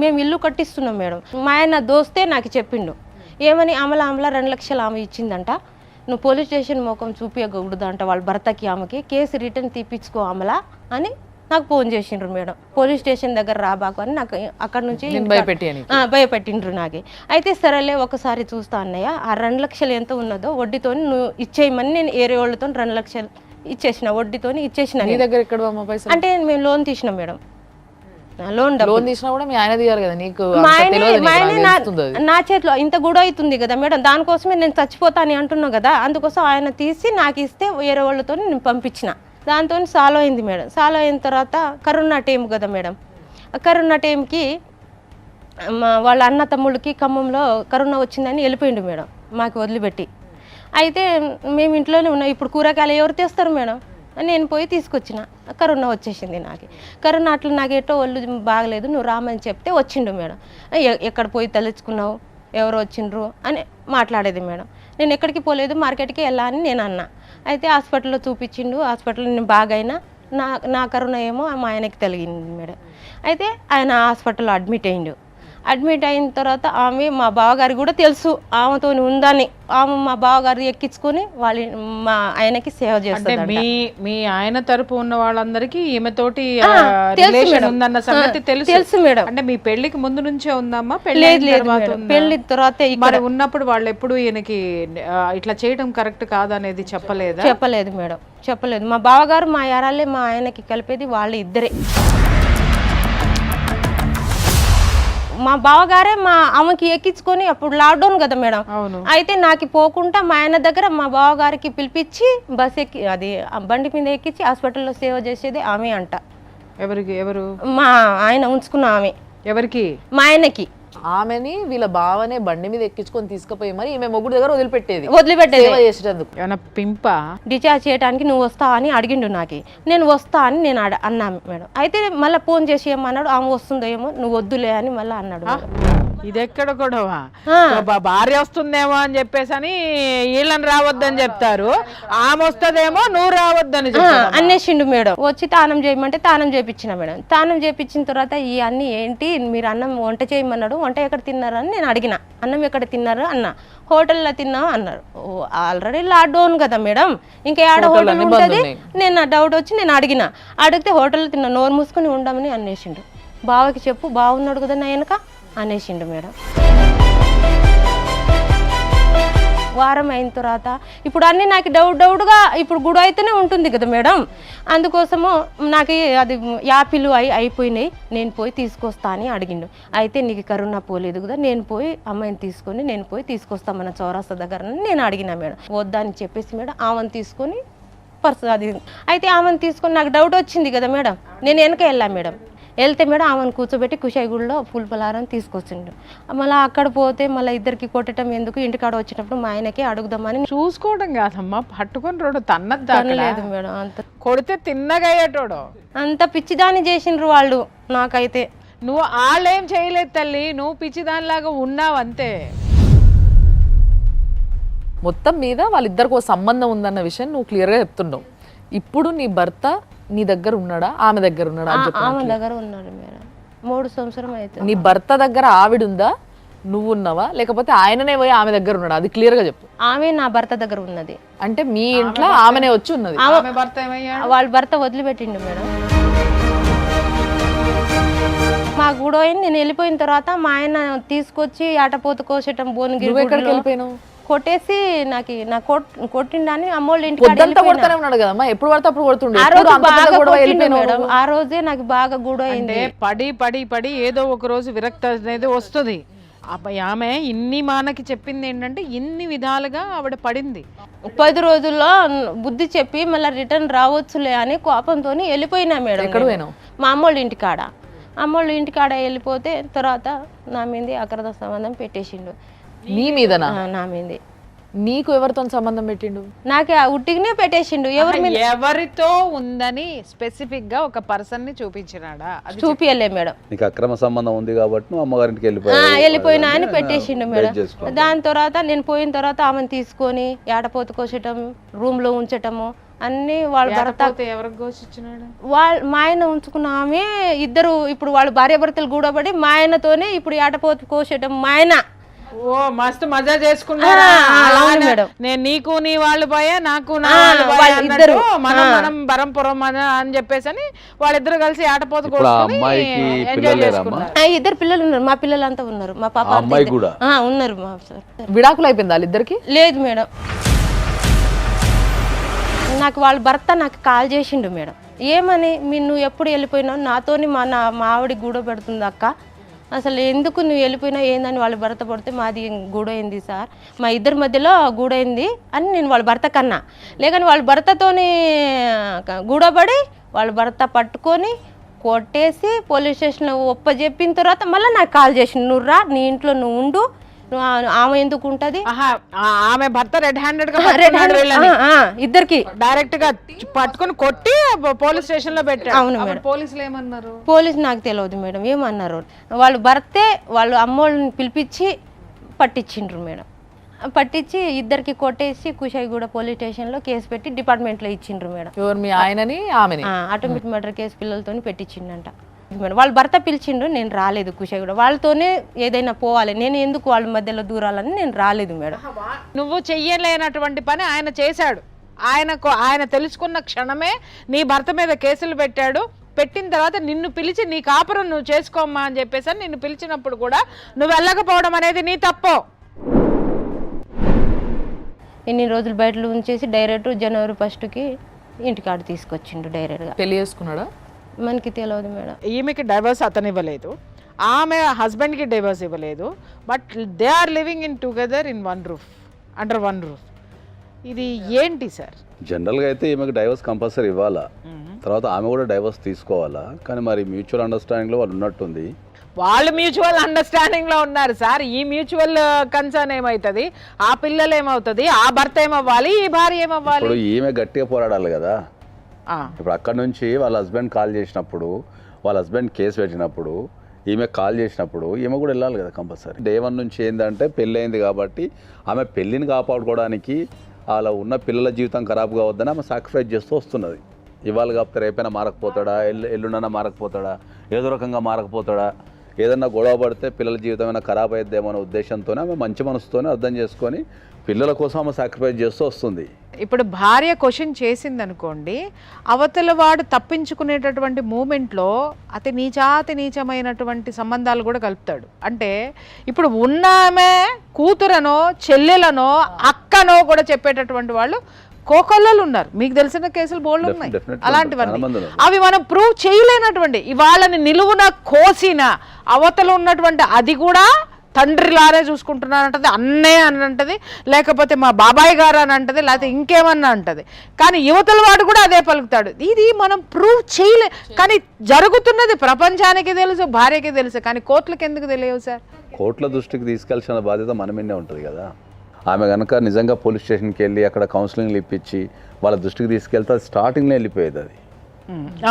S3: మేము ఇల్లు కట్టిస్తున్నాం మేడం. మా ఆయన దోస్తే నాకు చెప్పిండు, ఏమని అమల 2 లక్షలు ఆమె ఇచ్చిందంట, నువ్వు పోలీస్ స్టేషన్ మోకం చూపించకూడదంట వాళ్ళ భర్తకి, ఆమెకి కేసు రిటర్న్ తీపించుకో అమల అని నాకు ఫోన్ చేసిండ్రు మేడం. పోలీస్ స్టేషన్ దగ్గర రాబాకు అని నాకు అక్కడ నుంచి భయపెట్టిండ్రు నాకు. అయితే సరేలే ఒకసారి చూస్తా అన్నయ్య, ఆ 2 లక్షలు ఎంత ఉన్నదో వడ్డీతో నువ్వు ఇచ్చేయమని నేను ఏరే వాళ్ళతో 2 లక్షలు ఇచ్చేసిన, వడ్డీతోని ఇచ్చేసిన.
S2: నీ దగ్గర ఎక్కడ పైసలు?
S3: అంటే మేము లోన్ తీసినాం మేడం. లోన్
S2: తీసినా కూడా మీ ఆయన తీయాలి కదా, నీకు
S3: మా ఆయన నా చేతిలో ఇంత కూడా అవుతుంది కదా మేడం, దానికోసమే నేను చచ్చిపోతా అని అంటున్నా కదా, అందుకోసం ఆయన తీసి నాకు ఇస్తే వేరే వాళ్ళతో నేను పంపించిన. దాంతో సాల్వ్ అయింది మేడం. సాల్వ్ అయిన తర్వాత కరోనా టైం కదా మేడం, కరోనా టైంకి వాళ్ళ అన్న తమ్ముళ్ళకి ఖమ్మంలో కరోనా వచ్చిందని వెళ్ళిపోయిండు మేడం మాకు వదిలిపెట్టి. అయితే మేము ఇంట్లోనే ఉన్నాం. ఇప్పుడు కూరగాయలు ఎవరు తెస్తారు మేడం, నేను పోయి తీసుకొచ్చిన. కరోనా వచ్చేసింది నాకు. కరోనా అట్లా నాకు ఎటో ఒళ్ళు బాగలేదు, నువ్వు రామని చెప్తే వచ్చిండు మేడం. ఎక్కడ పోయి తలుచుకున్నావు, ఎవరు వచ్చిండ్రు అని మాట్లాడేది మేడం. నేను ఎక్కడికి పోలేదు, మార్కెట్కి వెళ్ళా అని నేను అన్నా. అయితే హాస్పిటల్లో చూపించిండు. హాస్పిటల్లో నేను బాగైనా నా కరోనా ఏమో మా ఆయనకి తగిలింది మేడం. అయితే ఆయన హాస్పిటల్లో అడ్మిట్ అయ్యిండు. అడ్మిట్ అయిన తర్వాత ఆమె మా బావగారి కూడా తెలుసు ఆమెతో ఉందని, ఆమె మా బావగారు ఎక్కించుకొని మా ఆయనకి సేవ చేస్తుంది.
S4: మీ ఆయన తరపు ఉన్న వాళ్ళందరికీ ఈమెతోటి రిలేషన్ ఉందన్న సంగతి
S3: తెలుసు మేడం.
S4: అంటే మీ పెళ్లికి ముందు నుంచే ఉందమ్మా?
S3: పెళ్లి తర్వాత
S4: మరి ఉన్నప్పుడు వాళ్ళు ఎప్పుడు ఈయనకి ఇట్లా చేయడం కరెక్ట్ కాదనేది చెప్పలేదు
S3: మేడం, చెప్పలేదు. మా బావగారు మా యారాలే మా ఆయనకి కలిపేది వాళ్ళు ఇద్దరే. మా బావగారే మా ఆమెకి ఎక్కించుకొని, అప్పుడు లాక్డౌన్ కదా మేడం, అయితే నాకు పోకుండా మా ఆయన దగ్గర మా బావగారికి పిలిపించి బస్ ఎక్కి అది బండి మీద ఎక్కించి హాస్పిటల్లో సేవ చేసేది ఆమె అంట.
S4: ఎవరు?
S3: మా ఆయన ఉంచుకున్న ఆమె.
S4: ఎవరికి?
S3: మా ఆయనకి.
S2: ఆమెని వీళ్ళ బావనే బండి మీద ఎక్కించుకొని తీసుకుపోయి మరి ఈమె మొగుడు దగ్గర వదిలిపెట్టేది చేసేటందుకు.
S4: ఏమన్నా పింప
S3: డిశ్చార్జ్ చేయడానికి నువ్వు వస్తా అని అడిగిండు నాకు. నేను వస్తా అని నేను అన్నా మేడం. అయితే మళ్ళీ ఫోన్ చేసి ఏమన్నాడు, ఆమె వస్తుందో ఏమో, నువ్వు వద్దులే అని మళ్ళీ అన్నాడు.
S4: ఇది ఎక్కడ గొడవ? భార్య వస్తుందేమో అని చెప్పేసి అని వీళ్ళని రావద్దని చెప్తారు, ఆమె వస్తుందేమో నువ్వు రావద్దని
S3: అనేసిండు మేడం. వచ్చి తానం చేయమంటే తానం చేయించిన మేడం. తానం చేయించిన తర్వాత ఈ అన్ని ఏంటి, మీరు అన్నం వంట చేయమన్నాడు, వంట ఎక్కడ తిన్నారు అని నేను అడిగిన. అన్నం ఎక్కడ తిన్నారు అన్న. హోటల్లో తిన్నావు అన్నారు. ఆల్రెడీ లాక్డౌన్ కదా మేడం, ఇంకా ఏడ హోటల్ ఉంటుంది. నేను డౌట్ వచ్చి నేను అడిగితే హోటల్లో తిన్నా, నోరు మూసుకొని ఉండమని అనేసిండు. బావకి చెప్పు, బాగున్నాడు కదా నా వెనక అనేసిండు మేడం. వారం అయిన తర్వాత ఇప్పుడు అన్నీ నాకు డౌట్గా ఇప్పుడు గుడి అయితేనే ఉంటుంది కదా మేడం, అందుకోసము నాకు అది యాపిల్ అయిపోయినాయి, నేను పోయి తీసుకొస్తా అని అడిగిండు. అయితే నీకు కరోనా పోలేదు కదా, నేను పోయి అమ్మాయిని తీసుకొని నేను పోయి తీసుకొస్తా మన చౌరస్తా దగ్గర నేను అడిగిన మేడం. వద్దని చెప్పేసి మేడం ఆమెను తీసుకొని అది అయితే ఆమెను తీసుకొని నాకు డౌట్ వచ్చింది కదా మేడం, నేను వెనక వెళ్ళా మేడం. వెళ్తే మేడం ఆమెను కూర్చోబెట్టి కుషాయిగూడలో పూల పలారం తీసుకొచ్చిండు. మళ్ళీ అక్కడ పోతే మళ్ళీ ఇద్దరికి కొట్టడం ఎందుకు, ఇంటికాడ వచ్చేటప్పుడు మా ఆయనకి అడుగుదామని.
S4: చూసుకోవడం కాదమ్మా, పట్టుకొని రోడ్డు తన్నలేదు
S3: మేడం. అంత
S4: కొడితే తిన్నగయ్యేటోడు
S3: అంత పిచ్చిదాన్ని చేసిండ్రు వాళ్ళు. నాకైతే
S4: నువ్వు వాళ్ళేం చేయలేదు తల్లి, నువ్వు పిచ్చిదానిలాగా ఉన్నావు అంతే.
S2: మొత్తం మీద వాళ్ళిద్దరికి సంబంధం ఉందన్న విషయం నువ్వు క్లియర్గా చెప్తున్నావు. ఇప్పుడు నీ భర్త నీ దగ్గర ఉన్నాడా, ఆమె దగ్గర ఉన్నాడా?
S3: ఆమె దగ్గర ఉన్నాడు మేడం. 3 సంవత్సరం అయితే.
S2: నీ భర్త దగ్గర ఆవిడ ఉందా, నువ్వు ఉన్నావా, లేకపోతే ఆయననే పోయి ఆమె దగ్గర ఉన్నాడా? అది క్లియర్ గా చెప్పు.
S3: ఆమె నా భర్త దగ్గర ఉన్నది.
S2: అంటే మీ ఇంట్లో ఆమెనే వచ్చి ఉన్నది.
S3: వాళ్ళ భర్త వదిలిపెట్టిండు మేడం. మా గూడో నేను వెళ్ళిపోయిన తర్వాత మా ఆయన తీసుకొచ్చి ఆటపోత కోసేటం భువనగిరి కొట్టేసి నా కొట్టిండని అమ్మోళ్ళ ఇంటికి
S2: ఉన్నాడు కదమ్మా, ఎప్పుడు పడితే అప్పుడు కొడుతుండే.
S3: ఆ రోజే నాకు బాగా గూడ అయింది.
S4: పడి పడి పడి ఏదో ఒక రోజు విరక్తి అనేది వస్తుంది. ఆమె ఇన్ని మానకి చెప్పింది ఏంటంటే ఇన్ని విధాలుగా ఆవిడ పడింది.
S3: 10 రోజుల్లో బుద్ధి చెప్పి మళ్ళీ రిటర్న్ రావచ్చులే అని కోపంతో వెళ్ళిపోయినా మేడం.
S2: ఎక్కడ పోయినావు?
S3: మా అమ్మోళ్ళ ఇంటికాడ. అమ్మోళ్ళ ఇంటికాడ వెళ్ళిపోతే తర్వాత నా మీద అక్రమ సంబంధం పెట్టేసిండు.
S2: నీ మీదనా?
S3: నా మీద.
S2: నీకు ఎవరితో సంబంధం పెట్టిండు?
S3: నాకు ఆ ఉట్టిగానే పెట్టేసిండు. ఎవరి మీద
S4: ఎవరితో ఉందని స్పెసిఫిక్ గా ఒక పర్సన్ ని చూపించినాడా? అది
S3: చూపియలే మేడం.
S5: నీకు అక్రమ సంబంధం ఉంది కాబట్టి నువ్వు అమ్మగారింటికి
S3: వెళ్ళిపోయినా అని పెట్టేసిండు మేడం.
S5: చేసుకో.
S3: దాని తర్వాత నేను పోయిన తర్వాత ఆమెను తీసుకొని ఏడపోతు కోసటం, రూమ్ లో ఉంచటము అన్ని వాళ్ళ భర్త
S4: పోతే ఎవరికి ఘోషించినాడు?
S3: మా ఆయన ఉంచుకున్న ఆమె ఇద్దరు ఇప్పుడు వాళ్ళు భార్యాభర్తలు గూడబడి మా ఆయనతోనే ఇప్పుడు ఏటపోతు కోసటం మా ఆయన.
S4: ఓ మస్తు మజా చేసుకున్నారా?
S3: అవును మేడం.
S4: నేను నీకు నీ వాళ్ళు పోయా, నాకు నా వాళ్ళు పోయా
S3: వాళ్ళు
S4: అన్నట్టు
S3: ఇద్దరు.
S4: మనం బరంపురం అని చెప్పేసి అని వాళ్ళిద్దరు కలిసి ఆటపోతు
S5: ఇప్పుడు ఆ అమ్మాయికి పిల్లలు లేరమ్మా?
S3: ఇద్దరు పిల్లలు ఉన్నారు. మా పిల్లలంతా ఉన్నారు. మా పాప
S5: ఆ అమ్మాయి కూడా
S3: ఉన్నారు మా సార్.
S2: విడాకులు అయిపోయింది వాళ్ళిద్దరికి?
S3: లేదు మేడం. నాకు వాళ్ళ భర్త నాకు కాల్ చేసిండు మేడం. ఏమని నువ్వు ఎప్పుడు వెళ్ళిపోయినావు, నాతోని మా ఆవిడ గూడ పెడుతుంది అక్క, అసలు ఎందుకు నువ్వు వెళ్ళిపోయినా ఏందని వాళ్ళ భర్త పడితే మాది గూడైంది సార్, మా ఇద్దరి మధ్యలో గూడైంది అని నేను వాళ్ళ భర్త కన్నా. లేకని వాళ్ళ భర్తతోని గూడబడి వాళ్ళ భర్త పట్టుకొని కొట్టేసి పోలీస్ స్టేషన్లో ఒప్పజెప్పిన తర్వాత మళ్ళీ నాకు కాల్ చేసిండు, నువ్వు రా, నీ ఇంట్లో నువ్వు ఉండు, ఆమె ఎందుకు ఉంటది.
S4: ఆమె భర్త రెడ్ హ్యాండెడ్ గా
S3: ఇద్దరికి
S4: డైరెక్ట్ గా పట్టుకొని కొట్టి పోలీస్ స్టేషన్ లో పెట్టారు.
S3: అవును మేడం.
S4: పోలీసులు ఏమన్నారు?
S3: పోలీసు నాకు తెలియదు మేడం ఏమన్నారు. వాళ్ళు భర్తే వాళ్ళు అమ్మోళ్ళని పిలిపించి పట్టించిండ్రు మేడం. పట్టించి ఇద్దరికి కొట్టేసి కుషాయిగూడ పోలీస్ స్టేషన్లో కేసు పెట్టి డిపార్ట్మెంట్లో ఇచ్చిండ్రు మేడం.
S2: ఎవరు, మీ ఆయనని ఆమెని?
S3: ఆటోమేటిక్ మర్డర్ కేసు పిల్లలతో పెట్టించిండంట మేడం. వాళ్ళ భర్త పిలిచిండు, నేను రాలేదు. కుషాయిగూడ వాళ్ళతోనే ఏదైనా పోవాలి, నేను ఎందుకు వాళ్ళ మధ్యలో దూరాలని నేను రాలేదు మేడం.
S4: నువ్వు చెయ్యలేనటువంటి పని ఆయన చేశాడు. ఆయన తెలుసుకున్న క్షణమే నీ భర్త మీద కేసులు పెట్టాడు. పెట్టిన తర్వాత నిన్ను పిలిచి నీ కాపురం నువ్వు చేసుకోమ్మా అని చెప్పేసి నిన్ను పిలిచినప్పుడు కూడా నువ్వు వెళ్ళకపోవడం అనేది నీ తప్పు.
S3: ఇన్ని రోజులు బయటలో ఉంచేసి డైరెక్ట్ జనవరి 1కి ఇంటికాడ తీసుకొచ్చిండు డైరెక్ట్గా.
S2: పెళ్లి చేసుకున్నాడా?
S3: మనకి తెలియదు మేడం.
S4: ఈమెకి డైవర్స్ అతను ఇవ్వలేదు, ఆమె హస్బెండ్కి డైవర్స్ ఇవ్వలేదు. But they are living in together in one roof, under one roof. ఇది ఏంటి సార్?
S5: జనరల్గా అయితే ఈమెకి డైవర్స్ కంపల్సరీ ఇవ్వాలా, తర్వాత ఆమె కూడా డైవర్స్ తీసుకోవాలా. కానీ మరి మ్యూచువల్ అండర్స్టాండింగ్లో వాళ్ళు ఉన్నట్టుంది.
S4: వాళ్ళు మ్యూచువల్ అండర్స్టాండింగ్ లో ఉన్నారు సార్. ఈ మ్యూచువల్ కన్సర్న్ ఏమవుతుంది, ఆ పిల్లలు ఏమవుతుంది, ఆ భర్త ఏమవ్వాలి, ఈ భార్య ఏమవ్వాలి?
S5: ఇప్పుడు ఈమె గట్టిగా పోరాడాలి కదా. ఇప్పుడు అక్కడ నుంచి వాళ్ళ హస్బెండ్ కాల్ చేసినప్పుడు, వాళ్ళ హస్బెండ్ కేసు పెట్టినప్పుడు, ఈమె కాల్ చేసినప్పుడు ఈమె కూడా వెళ్ళాలి కదా కంపల్సరీ. డే 1 నుంచి ఏంటంటే పెళ్ళి అయింది కాబట్టి ఆమె పెళ్ళిని కాపాడుకోవడానికి అలా ఉన్న పిల్లల జీవితం ఖరాబ్ కావద్దని ఆమె సాక్రిఫైస్ చేస్తూ వస్తున్నది. ఇవాళ కాకపోతే రేపైనా మారకపోతాడా, ఎల్లుండైనా మారకపోతాడా, ఏదో రకంగా మారకపోతాడా, ఏదన్నా గొడవ పడితే పిల్లల జీవితం ఏమైనా ఖరాబ్ అయిద్దేమో అనే ఉద్దేశంతోనే ఆమె మంచి మనసుతోనే అర్థం చేసుకొని పిల్లల కోసం ఆమె సాక్రిఫైస్ చేస్తూ వస్తుంది.
S4: ఇప్పుడు భార్య క్వశ్చన్ చేసింది అనుకోండి, అవతల వాడు తప్పించుకునేటటువంటి మూమెంట్లో అతి నీచమైనటువంటి సంబంధాలు కూడా కలుపుతాడు. అంటే ఇప్పుడు ఉన్నామే కూతురనో చెల్లెలనో అక్కనో కూడా చెప్పేటటువంటి వాళ్ళు కోకొల్లలు ఉన్నారు. మీకు తెలిసిన కేసులు బోల్డ్ ఉన్నాయి అలాంటివన్నీ. అవి మనం ప్రూవ్ చేయలేనటువంటి, ఇవాళని నిలువున కోసిన అవతల ఉన్నటువంటి అది కూడా తండ్రిలానే చూసుకుంటున్నానంటది, అన్నయ్య అని అంటది, లేకపోతే మా బాబాయ్ గారు అని అంటది, లేకపోతే ఇంకేమన్నా అంటది. కానీ యువతల వాడు కూడా అదే పలుకుతాడు. ఇది మనం ప్రూవ్ చేయలే. కానీ జరుగుతున్నది ప్రపంచానికి తెలుసు, భార్యకి తెలుసు, కానీ కోర్టులకు ఎందుకు తెలియవు సార్?
S5: కోర్టుల దృష్టికి తీసుకెళ్లాల్సిన బాధ్యత మన మీదే ఉంటుంది కదా. ఆమె కనుక నిజంగా పోలీస్ స్టేషన్కి వెళ్ళి అక్కడ కౌన్సిలింగ్లు ఇప్పించి వాళ్ళ దృష్టికి తీసుకెళ్తే అది స్టార్టింగ్లో వెళ్ళిపోయేది.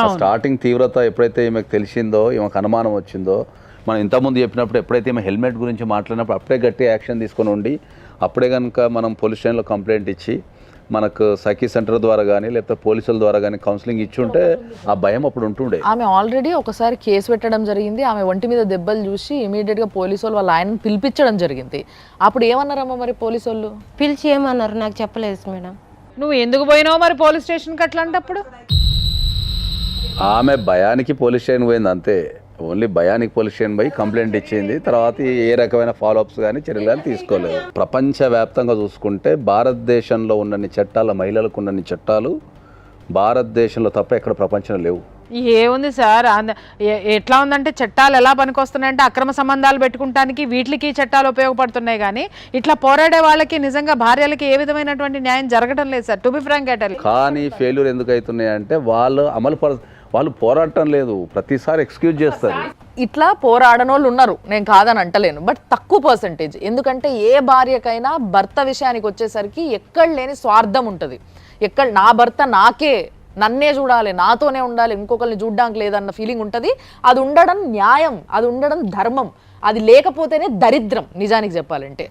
S5: అది స్టార్టింగ్ తీవ్రత ఎప్పుడైతే ఈమెకు తెలిసిందో, ఈమెకు అనుమానం వచ్చిందో, మనం ఇంతకుముందు చెప్పినప్పుడు ఎప్పుడైతే ఈమె హెల్మెట్ గురించి మాట్లాడినప్పుడు అప్పుడే గట్టి యాక్షన్ తీసుకొని ఉండి అప్పుడే కనుక మనం పోలీస్ స్టేషన్లో కంప్లైంట్ ఇచ్చి మనకు సఖీ సెంటర్ ద్వారా కానీ లేకపోతే పోలీసుల ద్వారా కానీ కౌన్సిలింగ్ ఇచ్చి ఉంటే ఆ భయం అప్పుడు ఉంటుండే.
S2: ఆమె ఆల్రెడీ ఒకసారి కేసు పెట్టడం జరిగింది. ఆమె ఒంటి మీద దెబ్బలు చూసి ఇమీడియట్గా పోలీసు వాళ్ళు వాళ్ళ ఆయనను పిలిపించడం జరిగింది. అప్పుడు ఏమన్నారమ్మా మరి పోలీసు వాళ్ళు?
S3: పిలిచి ఏమన్నారు నాకు చెప్పలేదు మేడం.
S4: నువ్వు ఎందుకు పోయినావు మరి పోలీస్ స్టేషన్కి అట్లాంటప్పుడు?
S5: ఆమె భయానికి పోలీస్ స్టేషన్ పోయింది అంతే. ఓన్లీ భయానికి పోలీస్ స్టేషన్ పోయి కంప్లైంట్ ఇచ్చింది. తర్వాత ఏ రకమైన ఫాలోఅప్స్ కానీ చర్యలు కానీ తీసుకోలేదు. ప్రపంచవ్యాప్తంగా చూసుకుంటే భారతదేశంలో ఉన్నన్ని చట్టాలు, మహిళలకు ఉన్నన్ని చట్టాలు భారతదేశంలో తప్ప ఎక్కడ ప్రపంచంలో లేవు.
S4: ఏముంది సార్, ఎట్లా ఉందంటే చట్టాలు ఎలా పనికొస్తున్నాయంటే అక్రమ సంబంధాలు పెట్టుకుంటానికి వీటికి చట్టాలు ఉపయోగపడుతున్నాయి. కానీ ఇట్లా పోరాడే వాళ్ళకి నిజంగా భార్యలకి ఏ విధమైనటువంటి న్యాయం జరగడం లేదు సార్, టు బి ఫ్రాంక్.
S5: కానీ ఫెయిల్యూర్ ఎందుకు అవుతున్నాయి అంటే వాళ్ళు పోరాటం లేదు, ప్రతిసారి ఎక్స్క్యూజ్ చేస్తారు.
S2: ఇట్లా పోరాడనోళ్ళు ఉన్నారు, నేను కాదని అంటలేను, బట్ తక్కువ పర్సంటేజ్. ఎందుకంటే ఏ భార్యకైనా భర్త విషయానికి వచ్చేసరికి ఎక్కడ లేని స్వార్థం ఉంటుంది. ఎక్కడ నా భర్త నాకే, నన్నే చూడాలి, నాతోనే ఉండాలి, ఇంకొకరిని చూడ్డానికి లేదన్న ఫీలింగ్ ఉంటుంది. అది ఉండడం న్యాయం, అది ఉండడం ధర్మం. అది లేకపోతేనే దరిద్రం నిజానికి చెప్పాలంటే.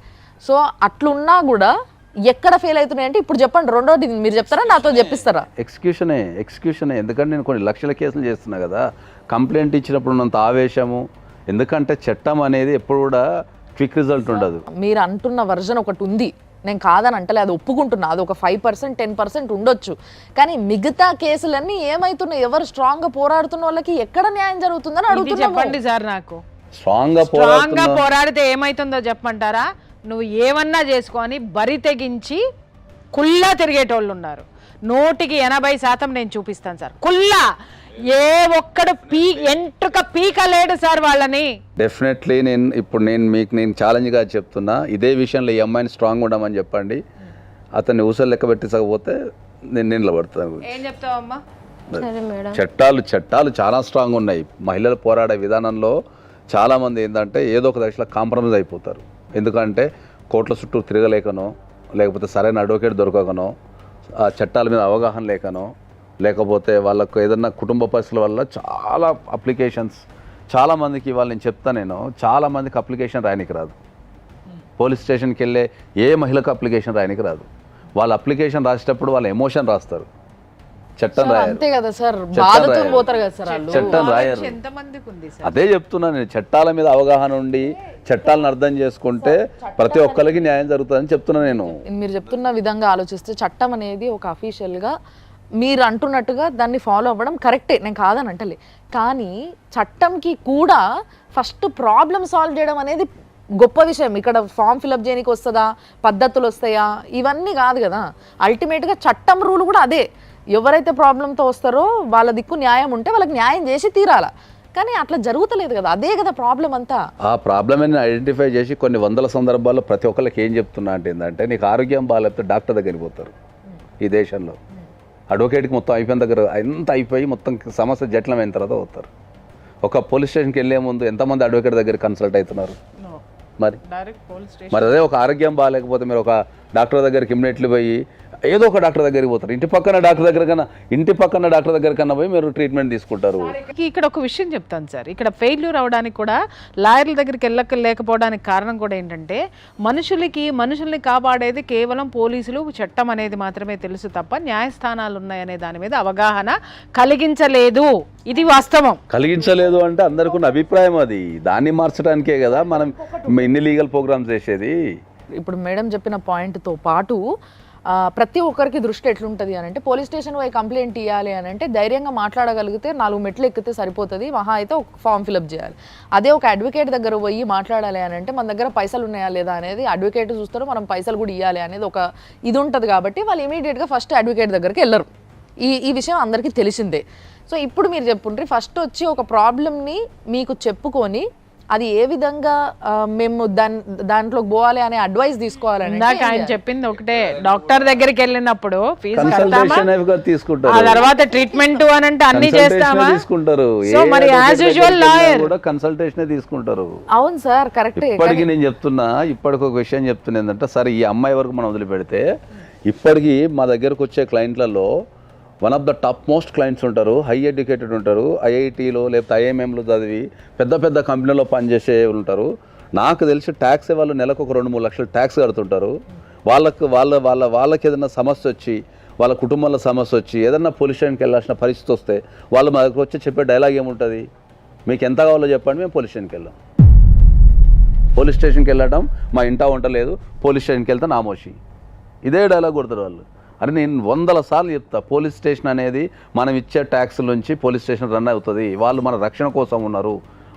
S2: సో అట్లున్నా కూడా ఎక్కడ ఫెయిల్ అవుతున్నాయి అంటే ఇప్పుడు చెప్పండి. రెండోది మీరు చెప్తారా, నాతో చెప్పిస్తారా?
S5: ఎక్స్క్యూషనే. ఎందుకంటే నేను కొన్ని లక్షల కేసులు చేస్తున్నా కదా. కంప్లైంట్ ఇచ్చినప్పుడు ఉన్నంత ఆవేశము, ఎందుకంటే చట్టం అనేది ఎప్పుడు కూడా క్విక్ రిజల్ట్ ఉండదు.
S2: మీరు అంటున్న వర్జన్ ఒకటి ఉంది, నేను కాదని అంటలే, అది ఒప్పుకుంటున్నా. అది ఒక 5% 10% ఉండొచ్చు. కానీ మిగతా కేసులన్నీ ఏమవుతున్నాయి? ఎవరు స్ట్రాంగ్ గా పోరాడుతున్న వాళ్ళకి ఎక్కడ న్యాయం జరుగుతుందని అడుగుతున్నా.
S4: చెప్పండి సార్, నాకు
S5: స్ట్రాంగ్ గా
S4: పోరాడితే ఏమైతుందో చెప్పమంటారా? నువ్వు ఏమన్నా చేసుకొని బరి తెగించి కుల్లా తిరిగేటోళ్ళు ఉన్నారు. 100% నేను చూపిస్తాను సార్. కుల్లా ఏ ఒక్కడు ఎంట్రుక పీకలేడు సార్ వాళ్ళని.
S5: డెఫినెట్లీ నేను ఛాలెంజ్గా చెప్తున్నా, ఇదే విషయంలో ఈ అమ్మాయిని స్ట్రాంగ్ ఉండమని చెప్పండి. అతన్ని ఊసలు లెక్క పెట్టించకపోతే నేను నిలబడతాను.
S4: ఏం చెప్తావమ్మా?
S3: సరే మేడం.
S5: చట్టాలు చాలా స్ట్రాంగ్ ఉన్నాయి. మహిళలు పోరాడే విధానంలో చాలామంది ఏంటంటే ఏదో ఒక దశలో కాంప్రమైజ్ అయిపోతారు. ఎందుకంటే కోర్టుల చుట్టూ తిరగలేకనో, లేకపోతే సరైన అడ్వకేట్ దొరకకనో, ఆ చట్టాల మీద అవగాహన లేకనో, లేకపోతే వాళ్ళకు ఏదన్నా కుటుంబ పరిస్థితుల వల్ల చాలా అప్లికేషన్స్ చాలామందికి ఇవాళ నేను చెప్తాను, చాలామందికి అప్లికేషన్ రాయనికి రాదు. పోలీస్ స్టేషన్కి వెళ్ళే ఏ మహిళకు అప్లికేషన్ రాయనికి రాదు. వాళ్ళ అప్లికేషన్ రాసేటప్పుడు వాళ్ళ ఎమోషన్ రాస్తారు, చట్టం రాయరు.
S2: అంతే కదా సార్, బాధతో పోతారు కదా సార్ వాళ్ళు.
S5: చట్టం రాయరు.
S4: ఎంతమందికి ఉంది సార్?
S5: అదే చెప్తున్నా నేను, చట్టాల మీద అవగాహన ఉండి చట్టాలను అర్థం చేసుకుంటే ప్రతి ఒక్కరికి న్యాయం జరుగుతుందని చెప్తున్నా నేను.
S2: మీరు చెప్తున్న విధంగా ఆలోచిస్తే చట్టం అనేది ఒక అఫీషియల్గా మీరు అంటున్నట్టుగా దాన్ని ఫాలో అవ్వడం కరెక్టే, నేను కాదని అంటలే. కానీ చట్టంకి కూడా ఫస్ట్ ప్రాబ్లం సాల్వ్ చేయడం అనేది గొప్ప విషయం. ఇక్కడ ఫామ్ ఫిలప్ చేయడానికి వస్తుందా, పద్ధతులు వస్తాయా, ఇవన్నీ కాదు కదా. అల్టిమేట్గా చట్టం రూల్ కూడా అదే. ఎవరైతే ప్రాబ్లంతో వస్తారో వాళ్ళ దిక్కు న్యాయం ఉంటే వాళ్ళకి న్యాయం చేసి తీరాల. కానీ అట్లా జరుగుతలేదు కదా, అదే కదా ప్రాబ్లం అంతా.
S5: ఆ ప్రాబ్లమ్ని ఐడెంటిఫై చేసి కొన్ని వందల సందర్భాల్లో ప్రతి ఒక్కరికి ఏం చెప్తున్నా అంటే ఏంటంటే, నీకు ఆరోగ్యం బాగాలేకపోతే డాక్టర్ దగ్గరికి పోతారు ఈ దేశంలో. అడ్వకేట్కి మొత్తం అయిపోయిన దగ్గర ఎంత అయిపోయి మొత్తం సమస్య జటిలమైన తర్వాత పోతారు. ఒక పోలీస్ స్టేషన్కి వెళ్ళే ముందు ఎంతమంది అడ్వకేట్ దగ్గర కన్సల్ట్ అవుతున్నారు? మరి అదే ఒక ఆరోగ్యం బాగాలేకపోతే మీరు ఒక డాక్టర్ దగ్గరికి ఇమ్మీడియట్లీ పోయి ఏదో ఒక డాక్టర్ దగ్గరికి పోతారు. ఇంటి పక్కన డాక్టర్ దగ్గర కన్నా పోయి మీరు ట్రీట్మెంట్ తీసుకుంటారు.
S4: ఇక్కడ ఒక విషయం చెప్తాను సార్, ఇక్కడ ఫెయిల్యూర్ అవడానికి కూడా లాయర్ల దగ్గరికి లేకపోవడానికి కారణం కూడా ఏంటంటే, మనుషుల్ని కాపాడేది కేవలం పోలీసులు, చట్టం అనేది మాత్రమే తెలుసు తప్ప న్యాయస్థానాలు ఉన్నాయనే దాని మీద అవగాహన కలిగించలేదు. ఇది వాస్తవం.
S5: కలిగించలేదు అంటే అందరికీ ఉన్న అభిప్రాయం అది. దాన్ని మార్చడానికే కదా మనం ఇన్ని లీగల్ ప్రోగ్రామ్స్ చేసేది.
S2: ఇప్పుడు మేడం చెప్పిన పాయింట్తో పాటు ప్రతి ఒక్కరికి దృష్టి ఎట్లుంటుంది అని అంటే, పోలీస్ స్టేషన్ పోయి కంప్లైంట్ ఇవ్వాలి అని అంటే ధైర్యంగా మాట్లాడగలిగితే 4 మెట్లు ఎక్కితే సరిపోతుంది, మహా అయితే ఒక ఫామ్ ఫిలప్ చేయాలి. అదే ఒక అడ్వకేట్ దగ్గర పోయి మాట్లాడాలి అని అంటే మన దగ్గర పైసలు ఉన్నాయా లేదా అనేది అడ్వకేట్ చూస్తారు, మనం పైసలు కూడా ఇవ్వాలి అనేది ఒక ఇది ఉంటుంది. కాబట్టి వాళ్ళు ఇమీడియట్గా ఫస్ట్ అడ్వకేట్ దగ్గరికి వెళ్ళరు. ఈ విషయం అందరికీ తెలిసిందే. సో ఇప్పుడు మీరు చెప్పుండ్రి, ఫస్ట్ వచ్చి ఒక ప్రాబ్లమ్ని మీకు చెప్పుకొని అది ఏ విధంగా మేము దాంట్లోకి పోవాలి అనే అడ్వైస్ తీసుకోవాలని.
S4: ఆయన చెప్పింది ఒకటే, డాక్టర్ దగ్గరికి వెళ్ళినప్పుడు ఫీజు
S5: తీసుకుంటారు,
S4: ఆ తర్వాత ట్రీట్మెంట్ అని అంటే అన్ని చేస్తామా
S5: తీసుకుంటారు.
S4: సో మరి యాజ్ యూజువల్ లాయర్
S5: కూడా కన్సల్టేషన్ తీసుకుంటారు.
S2: అవును సార్, కరెక్టే.
S5: ఇప్పటికి నేను చెప్తున్నా, ఇప్పటికి ఒక విషయం చెప్తున్నా ఏంటంటే, సరే ఈ అమ్మాయి వరకు మనం వదిలిపెడితే, ఇప్పటికీ మా దగ్గరకు వచ్చే క్లయింట్లలో one of the top most clients ఉంటారు, హై ఎడ్యుకేటెడ్ ఉంటారు, ఐఐటీలో లేకపోతే ఐఎంఎంలో చదివి పెద్ద కంపెనీలో పనిచేసే ఉంటారు. నాకు తెలిసి ట్యాక్స్ వాళ్ళు నెలకు ఒక 2-3 లక్షలు ట్యాక్స్ కడుతుంటారు. వాళ్ళకి ఏదైనా సమస్య వచ్చి, వాళ్ళ కుటుంబంలో సమస్య వచ్చి, ఏదన్నా పోలీస్ స్టేషన్కి వెళ్ళాల్సిన పరిస్థితి వస్తే వాళ్ళు మా దగ్గర వచ్చి చెప్పే డైలాగ్ ఏముంటుంది, మీకు ఎంత కావాలో చెప్పండి, మేము పోలీస్ స్టేషన్కి వెళ్ళాం. పోలీస్ స్టేషన్కి వెళ్ళటం మా ఇంటా ఉండలేదు, పోలీస్ స్టేషన్కి వెళ్తే నామోషి, ఇదే డైలాగ్ కొడతారు వాళ్ళు. అని నేను 100 సార్లు చెప్తా, పోలీస్ స్టేషన్ అనేది మనం ఇచ్చే ట్యాక్స్ల నుంచి పోలీస్ స్టేషన్ రన్ అవుతుంది. వాళ్ళు మన రక్షణ కోసం ఉన్నారు,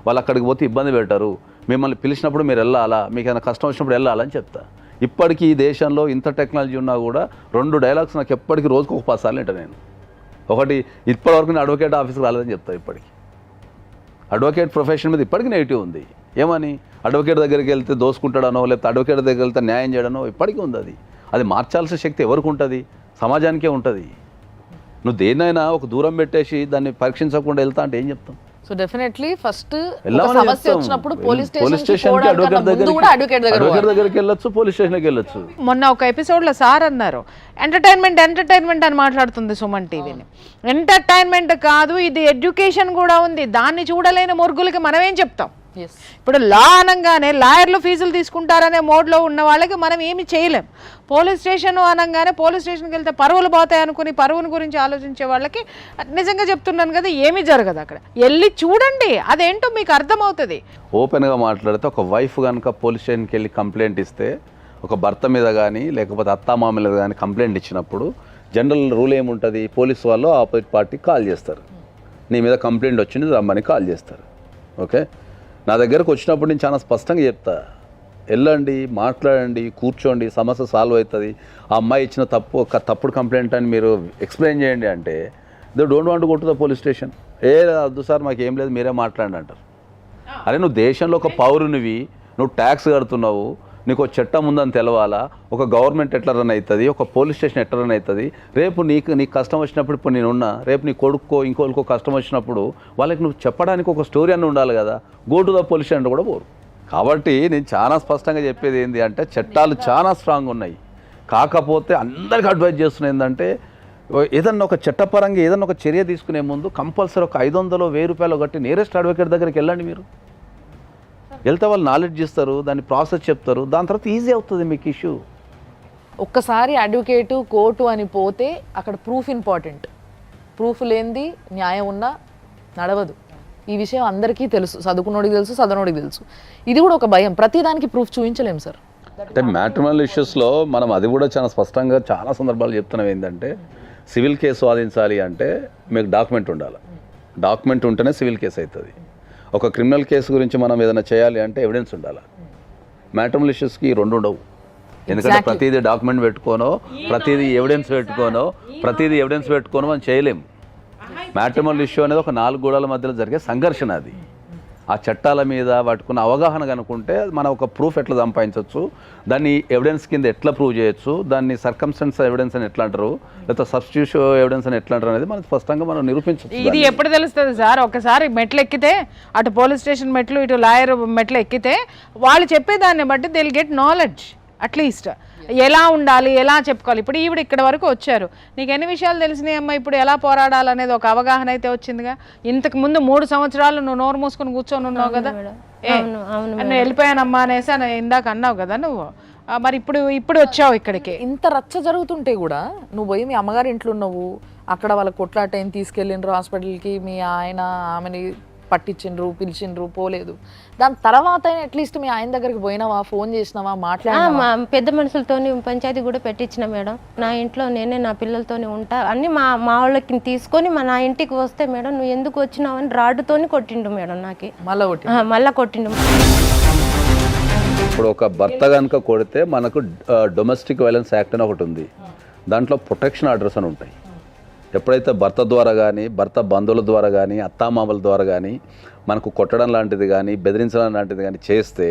S5: వాళ్ళు అక్కడికి పోతే ఇబ్బంది పెట్టారు, మిమ్మల్ని పిలిచినప్పుడు మీరు వెళ్ళాలా, మీకు ఏమైనా కష్టం వచ్చినప్పుడు వెళ్ళాలని చెప్తా. ఇప్పటికీ ఈ దేశంలో ఇంత టెక్నాలజీ ఉన్నా కూడా 2 డైలాగ్స్ నాకు ఎప్పటికీ రోజుకు ఒక 10 సార్లు వింటా నేను. ఒకటి, ఇప్పటివరకు నేను అడ్వకేట్ ఆఫీస్కి రాలేదని చెప్తా. ఇప్పటికి అడ్వకేట్ ప్రొఫెషన్ మీద ఇప్పటికీ నెగిటివ్ ఉంది. ఏమని, అడ్వకేట్ దగ్గరికి వెళ్తే దోసుకుంటాడనో, లేకపోతే అడ్వకేట్ దగ్గరికి వెళ్తే న్యాయం చేయడనో ఇప్పటికీ ఉంది. అది మార్చాల్సిన శక్తి ఎవరికి ఉంటుంది? సమాజానికే ఉంటుంది. నువ్వు దేన్నైనా ఒక దూరం పెట్టేసి దాన్ని పరీక్షించకుండా వెళ్తా అంటే ఏం చెప్తాం?
S2: సో డెఫినెట్లీ ఫస్ట్
S5: వెళ్ళమని
S2: సమస్య
S5: చెప్తాం.
S2: వచ్చినప్పుడు పోలీస్
S5: పోలీస్
S2: స్టేషన్
S5: స్టేషన్కి అడ్వకేట్
S2: అడ్వకేట్
S5: దగ్గరికి వెళ్ళొచ్చు, పోలీస్ స్టేషన్కి వెళ్ళొచ్చు.
S4: మొన్న ఒక ఎపిసోడ్లో సార్ అన్నారు ఎంటర్టైన్మెంట్ అని మాట్లాడుతుంది సుమన్ టీవీని. ఎంటర్టైన్మెంట్ కాదు, ఇది ఎడ్యుకేషన్ కూడా ఉంది. దాన్ని చూడలేని మురుగులకి మనం ఏం చెప్తాం? ఇప్పుడు లా అనగానే లాయర్లు ఫీజులు తీసుకుంటారనే మోడ్లో ఉన్న వాళ్ళకి మనం ఏమి చేయలేం. పోలీస్ స్టేషన్ అనగానే పోలీస్ స్టేషన్కి వెళ్తే పరువులు పోతాయి అనుకుని పరువుని గురించి ఆలోచించే వాళ్ళకి నిజంగా చెప్తున్నాను కదా, ఏమీ జరగదు. అక్కడ వెళ్ళి చూడండి, అదేంటో మీకు అర్థమవుతుంది.
S5: ఓపెన్గా మాట్లాడితే ఒక వైఫ్ కనుక పోలీస్ స్టేషన్కి వెళ్ళి కంప్లైంట్ ఇస్తే, ఒక భర్త మీద కానీ లేకపోతే అత్తామామ మీద కానీ కంప్లైంట్ ఇచ్చినప్పుడు జనరల్ రూల్ ఏముంటుంది? పోలీస్ వాళ్ళు ఆపోజిట్ పార్టీకి కాల్ చేస్తారు, నీ మీద కంప్లైంట్ వచ్చింది రమ్మని కాల్ చేస్తారు. ఓకే, నా దగ్గరకు వచ్చినప్పుడు నేను చాలా స్పష్టంగా చెప్తా, వెళ్ళండి, మాట్లాడండి, కూర్చోండి, సమస్య సాల్వ్ అవుతుంది. ఆ అమ్మాయి ఇచ్చిన తప్పుడు కంప్లైంట్ అని మీరు ఎక్స్ప్లెయిన్ చేయండి అంటే they don't want go to the police station. వద్దు సార్ మాకు ఏం లేదు, మీరే మాట్లాడండి అంటారు. అరే నువ్వు దేశంలో ఒక పౌరునివి, నువ్వు ట్యాక్స్ కడుతున్నావు, నీకు ఒక చట్టం ఉందని తెలవాలా, ఒక గవర్నమెంట్ ఎట్లా రన్ అవుతుంది, ఒక పోలీస్ స్టేషన్ ఎట్లా రన్ అవుతుంది. రేపు నీకు కష్టం వచ్చినప్పుడు, ఇప్పుడు నేనున్నా, రేపు నీ కొడుకో ఇంకోళ్ళకో కష్టం వచ్చినప్పుడు వాళ్ళకి నువ్వు చెప్పడానికి ఒక స్టోరీ అన్న ఉండాలి కదా. Go to the police station కూడా పోరు. కాబట్టి నేను చాలా స్పష్టంగా చెప్పేది ఏంటి అంటే, చట్టాలు చాలా స్ట్రాంగ్ ఉన్నాయి. కాకపోతే అందరికీ అడ్వైజ్ చేస్తున్నా ఏంటంటే, ఏదన్నా ఒక చట్టపరంగా ఏదన్నా ఒక చర్య తీసుకునే ముందు కంపల్సరీ ఒక 500 1000 రూపాయలు కట్టి నియరెస్ట్ అడ్వకేట్ దగ్గరికి వెళ్ళండి. మీరు వెళ్తే వాళ్ళు నాలెడ్జ్ ఇస్తారు, దాన్ని ప్రాసెస్ చెప్తారు, దాని తర్వాత ఈజీ అవుతుంది మీకు ఇష్యూ.
S2: ఒక్కసారి అడ్వకేటు కోర్టు అని పోతే అక్కడ ప్రూఫ్ ఇంపార్టెంట్. ప్రూఫ్ లేనిది న్యాయం ఉన్నా నడవదు. ఈ విషయం అందరికీ తెలుసు, చదువుకున్నోడికి తెలుసు, చదవనోడికి తెలుసు. ఇది కూడా ఒక భయం, ప్రతిదానికి ప్రూఫ్ చూపించలేము సార్.
S5: అంటే మ్యాట్రిమోనియల్ ఇష్యూస్లో మనం అది కూడా చాలా స్పష్టంగా చాలా సందర్భాలు చెప్తున్నాం. ఏంటంటే సివిల్ కేసు వాదించాలి అంటే మీకు డాక్యుమెంట్ ఉండాలి. డాక్యుమెంట్ ఉంటేనే సివిల్ కేసు అవుతుంది. ఒక క్రిమినల్ కేసు గురించి మనం ఏదైనా చేయాలి అంటే ఎవిడెన్స్ ఉండాలి. మ్యాట్రిమోనియల్ ఇష్యూస్కి రెండు ఉండవు. ఎందుకంటే ప్రతిదీ డాక్యుమెంట్ పెట్టుకోనో, ప్రతిదీ ఎవిడెన్స్ పెట్టుకోనో మనం చేయలేం. మ్యాట్రిమోనియల్ ఇష్యూ అనేది ఒక 4 గోడల మధ్యలో జరిగే సంఘర్షణ. అది ఆ చట్టాల మీద వాటికున్న అవగాహన కనుకుంటే మనం ఒక ప్రూఫ్ ఎట్లా సంపాదించవచ్చు, దాన్ని ఎవిడెన్స్ కింద ఎట్లా ప్రూవ్ చేయొచ్చు, దాన్ని సర్కమ్స్టెన్స్ ఎవిడెన్స్ అని ఎట్లా అంటారు, లేకపోతే సబ్స్టిట్యూషన్ ఎవిడెన్స్ అని ఎట్లా అంటారు అనేది మనం స్పష్టంగా మనం నిరూపించవచ్చు.
S4: ఇది ఎప్పుడు తెలుస్తుంది సార్? ఒకసారి మెట్లు ఎక్కితే, అటు పోలీస్ స్టేషన్ మెట్లు ఇటు లాయర్ మెట్లు ఎక్కితే వాళ్ళు చెప్పేదాన్ని బట్టి they will get knowledge. At least ఎలా ఉండాలి, ఎలా చెప్పుకోవాలి. ఇప్పుడు ఈవిడ ఇక్కడ వరకు వచ్చారు, నీకు ఎన్ని విషయాలు తెలిసినాయి అమ్మా, ఇప్పుడు ఎలా పోరాడాలనేది ఒక అవగాహన అయితే వచ్చిందిగా. ఇంతకు ముందు 3 సంవత్సరాలు నువ్వు నోరు మూసుకొని కూర్చొని ఉన్నావు కదా, నువ్వు వెళ్ళిపోయానమ్మా అనేసి అని ఇందాక అన్నావు కదా నువ్వు. మరి ఇప్పుడు వచ్చావు ఇక్కడికి.
S2: ఇంత రచ్చ జరుగుతుంటే కూడా నువ్వు పోయి మీ అమ్మగారి ఇంట్లో ఉన్నావు, అక్కడ వాళ్ళ కొట్లాట ఏం తీసుకెళ్ళిండ్రు హాస్పిటల్కి, మీ ఆయన ఆమెని పట్టించిండ్రు, పిలిచిండ్రు, పోలేదు. దాని తర్వాత అట్లీస్ట్ మీ ఆయన దగ్గరికి పోయినావా, ఫోన్ చేసినావా, మాట్లాడినా?
S3: పెద్ద మనుషులతో పంచాయతీ కూడా పెట్టించిన మేడం. నా ఇంట్లో నేనే నా పిల్లలతోనే ఉంటా అన్ని మా వాళ్ళకి తీసుకొని నా ఇంటికి వస్తే మేడం నువ్వు ఎందుకు వచ్చినావు అని రాడ్డుతోని కొట్టిండు మేడం. నాకు మళ్ళా కొట్టిండు.
S5: ఇప్పుడు ఒక భర్త కనుక కొడితే మనకు డొమెస్టిక్ వైలెన్స్ యాక్ట్ అని ఒకటి ఉంది. దాంట్లో ప్రొటెక్షన్ ఆర్డర్స్ అని ఉంటాయి. ఎప్పుడైతే భర్త ద్వారా కానీ, భర్త బంధువుల ద్వారా కానీ, అత్తామామల ద్వారా కానీ మనకు కొట్టడం లాంటిది కానీ, బెదిరించడం లాంటిది కానీ చేస్తే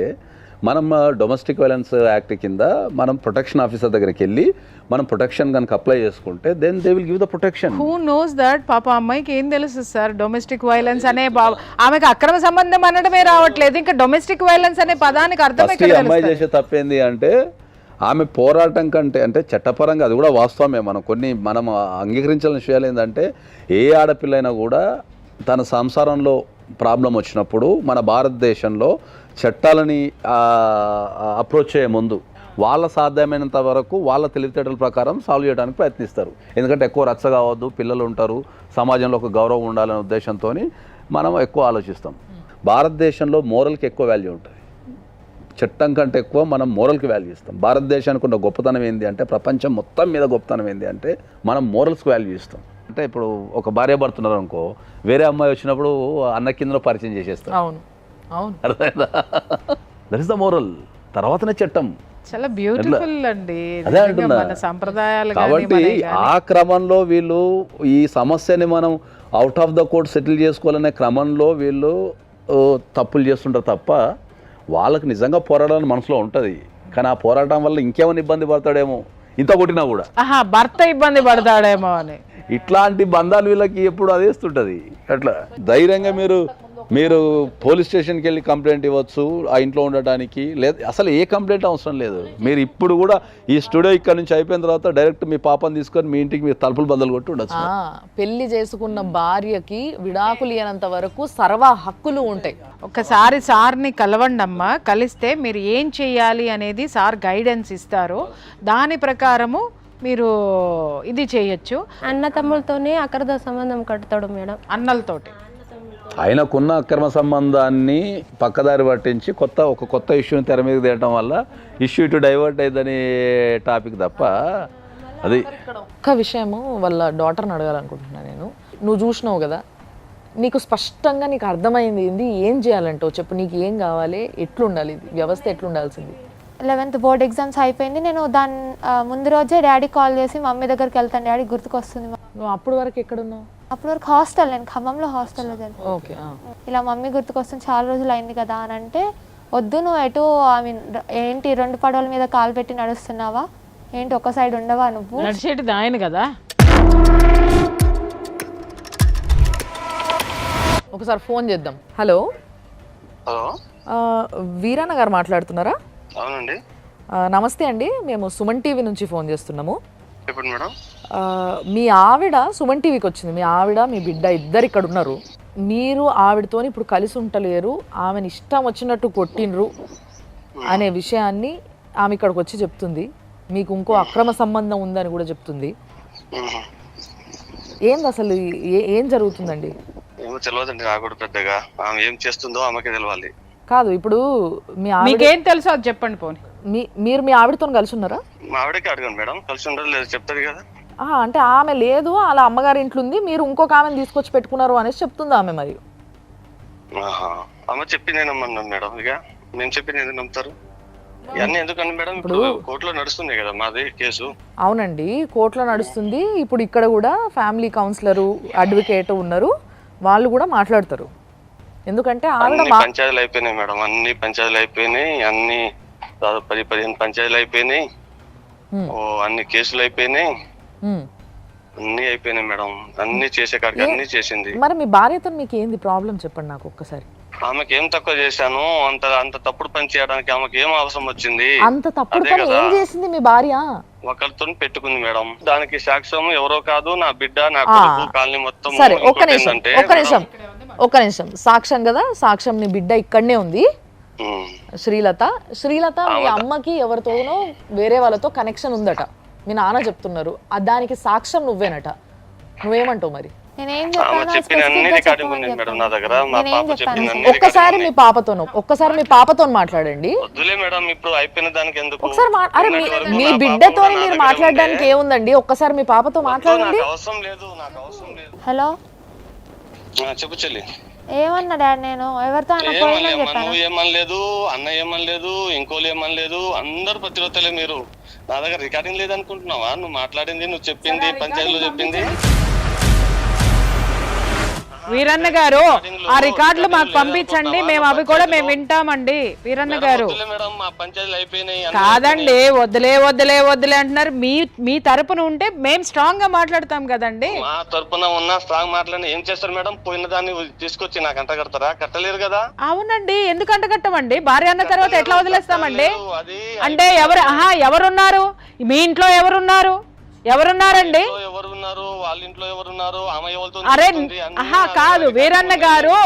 S5: మనం డొమెస్టిక్ వైలెన్స్ యాక్ట్ కింద మనం ప్రొటెక్షన్ ఆఫీసర్ దగ్గరికి వెళ్ళి మనం ప్రొటెక్షన్ కనుక అప్లై చేసుకుంటే then they will give the protection.
S4: Who knows that? పాప అమ్మాయికి ఏం తెలుసు సార్ డొమెస్టిక్ వైలెన్స్ అనే ఆమెకు అక్రమ సంబంధం అనడమే రావట్లేదు, ఇంకా డొమెస్టిక్ వైలెన్స్ అనే పదానికి అర్థం.
S5: అమ్మాయి చేసే తప్పేంది అంటే ఆమె పోరాటం కంటే, అంటే చట్టపరంగా అది కూడా వాస్తవమే, మనం అంగీకరించాల్సిన విషయాలు ఏంటంటే ఏ ఆడపిల్లైనా కూడా తన సంసారంలో ప్రాబ్లం వచ్చినప్పుడు మన భారతదేశంలో చట్టాలని అప్రోచ్ చేయే ముందు వాళ్ళ సాధ్యమైనంత వరకు వాళ్ళ తెలివితేటల ప్రకారం సాల్వ్ చేయడానికి ప్రయత్నిస్తారు. ఎందుకంటే ఎక్కువ రచ్చ కావద్దు, పిల్లలు ఉంటారు, సమాజంలో ఒక గౌరవం ఉండాలనే ఉద్దేశంతో మనం ఎక్కువ ఆలోచిస్తాం. భారతదేశంలో మోరల్కి ఎక్కువ వాల్యూ ఉంటుంది, చట్టం కంటే ఎక్కువ మనం మోరల్కి వాల్యూ ఇస్తాం. భారతదేశానికి ఉన్న గొప్పతనం ఏంటి అంటే, ప్రపంచం మొత్తం మీద గొప్పతనం ఏంటి అంటే మనం మోరల్స్కి వాల్యూ ఇస్తాం. అంటే ఇప్పుడు ఒక భార్య భర్తున్నారు అనుకో, వేరే అమ్మాయి వచ్చినప్పుడు అన్న కిందలో పరిచయం చేసేస్తాం.
S2: అవును అవును,
S5: అర్థమైందా? That is the moral. తర్వాతనే చట్టం.
S4: చాలా బ్యూటిఫుల్ అండి.
S5: అదే అంటున్నా. కాబట్టి ఆ క్రమంలో వీళ్ళు ఈ సమస్యని మనం out of the court settle చేసుకోవాలనే క్రమంలో వీళ్ళు తప్పులు చేస్తుంటారు తప్ప వాళ్ళకి నిజంగా పోరాడాలని మనసులో ఉంటుంది. కానీ ఆ పోరాటం వల్ల ఇంకేమైనా ఇబ్బంది పడతాడేమో, ఇంత కొట్టినా కూడా
S4: భర్త ఇబ్బంది పడతాడేమో అని.
S5: ఇట్లాంటి బంధాలు వీళ్ళకి ఎప్పుడు అదేస్తుంటుంది. అట్లా ధైర్యంగా మీరు పోలీస్ స్టేషన్కి వెళ్ళి కంప్లైంట్ ఇవ్వచ్చు ఆ ఇంట్లో ఉండటానికి. లేదు అసలు ఏ కంప్లైంట్ అవసరం లేదు. మీరు ఇప్పుడు కూడా ఈ స్టూడియో ఇక్కడ నుంచి అయిపోయిన తర్వాత డైరెక్ట్ మీ పాపని తీసుకొని మీ ఇంటికి మీరు తలుపులు బద్దలు కొట్టి ఉండొచ్చు.
S2: పెళ్లి చేసుకున్న భార్యకి విడాకులు ఇయ్యనంత వరకు సర్వ హక్కులు ఉంటాయి.
S4: ఒక్కసారి సార్ని కలవండి అమ్మా. కలిస్తే మీరు ఏం చేయాలి అనేది సార్ గైడెన్స్ ఇస్తారు. దాని ప్రకారము మీరు ఇది చేయొచ్చు.
S3: అన్న తమ్ములతోనే అక్రమ సంబంధం కడతాడు మేడం.
S4: అన్నలతోటి
S5: ఆయనకున్న అక్రమ సంబంధాన్ని పక్కదారి పట్టించి ఒక కొత్త ఇష్యూని తెర మీద తేయడం వల్ల ఇష్యూ ఇటు డైవర్ట్ అయ్యిందనే టాపిక్ తప్ప అది.
S2: ఒక్క విషయము వాళ్ళ డాటర్ని అడగాలనుకుంటున్నాను నేను. నువ్వు చూసినావు కదా, నీకు స్పష్టంగా నీకు అర్థమైంది ఏంది, ఏం చేయాలంటావు చెప్పు. నీకు ఏం కావాలి, ఎట్లుండాలి, వ్యవస్థ ఎట్లుండాల్సింది?
S7: 11th బోర్డ్ ఎగ్జామ్స్ అయిపోయింది. నేను దాని ముందు రోజే డాడీ కాల్ చేసి మమ్మీ దగ్గరికి వెళ్తాను, డాడీ గుర్తుకొస్తుంది.
S2: నువ్వు అప్పటి వరకు ఎక్కడున్నావు?
S7: అప్పటి వరకు హాస్టల్, నేను ఖమ్మంలో హాస్టల్లో చదివాను.
S2: ఓకే.
S7: ఇలా మమ్మీ గుర్తుకొస్తుంది, చాలా రోజులు అయింది కదా అని అంటే, వద్దు నువ్వు ఎటు ఏంటి 2 పడవల మీద కాలు పెట్టి నడుస్తున్నావా ఏంటి, ఒక సైడ్ ఉండవా నువ్వు?
S4: నడిచేటిది ఆయన కదా.
S2: ఒకసారి ఫోన్ చేద్దాం. హలో,
S6: హలో,
S2: వీరన్న గారు మాట్లాడుతున్నారా?
S6: అవునండి.
S2: నమస్తే అండి, మేము సుమన్ టీవీ నుంచి ఫోన్ చేస్తున్నాము.
S6: చెప్పండి మేడం.
S2: మీ ఆవిడ సుమన్ టీవీకి వచ్చింది. మీ ఆవిడ మీ బిడ్డ ఇద్దరు ఇక్కడ ఉన్నారు. మీరు ఆవిడతో ఇప్పుడు కలిసి ఉంటలేరు, ఆమెను ఇష్టం వచ్చినట్టు కొట్టినరు అనే విషయాన్ని ఆమె ఇక్కడికి వచ్చి చెప్తుంది. మీకు ఇంకో అక్రమ సంబంధం ఉందని కూడా చెప్తుంది. ఏంది అసలు ఏం జరుగుతుందండి?
S6: ఏమో తెలియదండి నాకు కూడా పెద్దగా. ఆమె ఏం చేస్తుందో ఆమెకే తెలియాలి.
S2: కాదు, ఇప్పుడు మీ
S4: మీకేం తెలుసో అది చెప్పండి. పోనీ
S2: మీరు మీ ఆవిడతో కలిసి ఉన్నారా?
S6: మా ఆవిడకి అడగండి మేడం, కలిసి ఉండదు లేదు చెప్తారు కదా.
S2: అంటే ఆమె లేదు, అలా అమ్మగారి ఇంట్లో ఉంది, మీరు ఇంకొక ఆమెను తీసుకొచ్చి పెట్టుకున్నారు అనేసి చెప్తుంది ఆమె. మరి
S6: ఆమె చెప్పింది నమ్మన్నాను మేడం. ఇక మేము చెప్పింది ఎందుకు నమ్ముతారు? ఇవన్నీ ఎందుకండి మేడం? ఇప్పుడు కోర్టులో నడుస్తుంది కదా మాది కేసు.
S2: అవునండి, కోర్టులో నడుస్తుంది. ఇప్పుడు ఇక్కడ కూడా ఫ్యామిలీ కౌన్సిలరు, అడ్వకేట్ ఉన్నారు, వాళ్ళు కూడా మాట్లాడతారు. ఎందుకంటే ఆవిడ
S6: పంచాయతీలు అయిపోయినాయి మేడం, అన్ని పంచాయతీలు అయిపోయినాయి, అన్ని 10-15 పంచాయతీలు అయిపోయినాయి, అన్ని కేసులు అయిపోయినాయి, అన్ని అయిపోయినాయి మేడం. అన్ని చేసే కాడికి అన్ని చేసింది.
S2: మరి మీ భార్యతో మీకు ఏంది ప్రాబ్లం చెప్పండి నాకు ఒక్కసారి.
S6: ఆమెకి ఏం తక్కువ చేశాను? అంత తప్పుడు పని చేయడానికి ఆమెకి ఏం అవసరం వచ్చింది?
S2: అంత తప్పుడు పని ఏం చేసింది మీ భార్య?
S6: ఒకరితో పెట్టుకుంది మేడం. దానికి సాక్ష్యం ఎవరో కాదు, నా బిడ్డ, నా కొడుకు, కాలనీ మొత్తం.
S2: సరే ఒక్క నిమిషం సాక్ష్యం కదా, సాక్ష్యం నీ బిడ్డ ఇక్కడనే ఉంది, శ్రీలత. మీ అమ్మకి ఎవరితోనో వేరే వాళ్ళతో కనెక్షన్ ఉందట, మీ నాన్న చెప్తున్నారు. దానికి సాక్ష్యం నువ్వేనట. నువ్వేమంటావు మరి? ఒక్కసారి మీ పాపతో మాట్లాడండి. అరే మీ బిడ్డతో మీరు మాట్లాడడానికి ఏముందండి, ఒక్కసారి మీ పాపతో మాట్లాడండి.
S7: హలో,
S6: చెప్పు చెల్లి.
S7: ఏమన్నా డాడీ, నేను ఎవరితో
S6: నువ్వు ఏమనలేదు, అన్న ఏమనలేదు, ఇంకోళ్ళు ఏమనలేదు, అందరు ప్రతిరోజులే. మీరు నా దగ్గర రికార్డింగ్ లేదనుకుంటున్నావా? నువ్వు మాట్లాడింది, నువ్వు చెప్పింది, పంచాయతీలో చెప్పింది.
S4: వీరన్న గారు ఆ రికార్డులు మాకు పంపించండి, మేము అవి కూడా మేము వింటామండి. వీరన్న గారు కాదండి, వద్దులే అంటున్నారు. మీ తరపున ఉంటే మేము స్ట్రాంగ్ గా మాట్లాడతాం కదండి.
S6: మా తరపున ఉన్న స్ట్రాంగ్ మాట్లాడి ఏం చేస్తారు మేడం? పోయిన దాన్ని తీసుకొచ్చి నాకు అంట కడతారా? కట్టలేరు కదా.
S4: అవునండి, ఎందుకు అంట కట్టమండి? భార్య అన్న తర్వాత ఎట్లా వదిలేస్తామండి? అంటే ఎవరున్నారు మీ ఇంట్లో? ఎవరున్నారండి?
S6: వాళ్ళ ఇంట్లో ఎవరున్నారు?
S4: అరే కాదు, వీరన్న గారు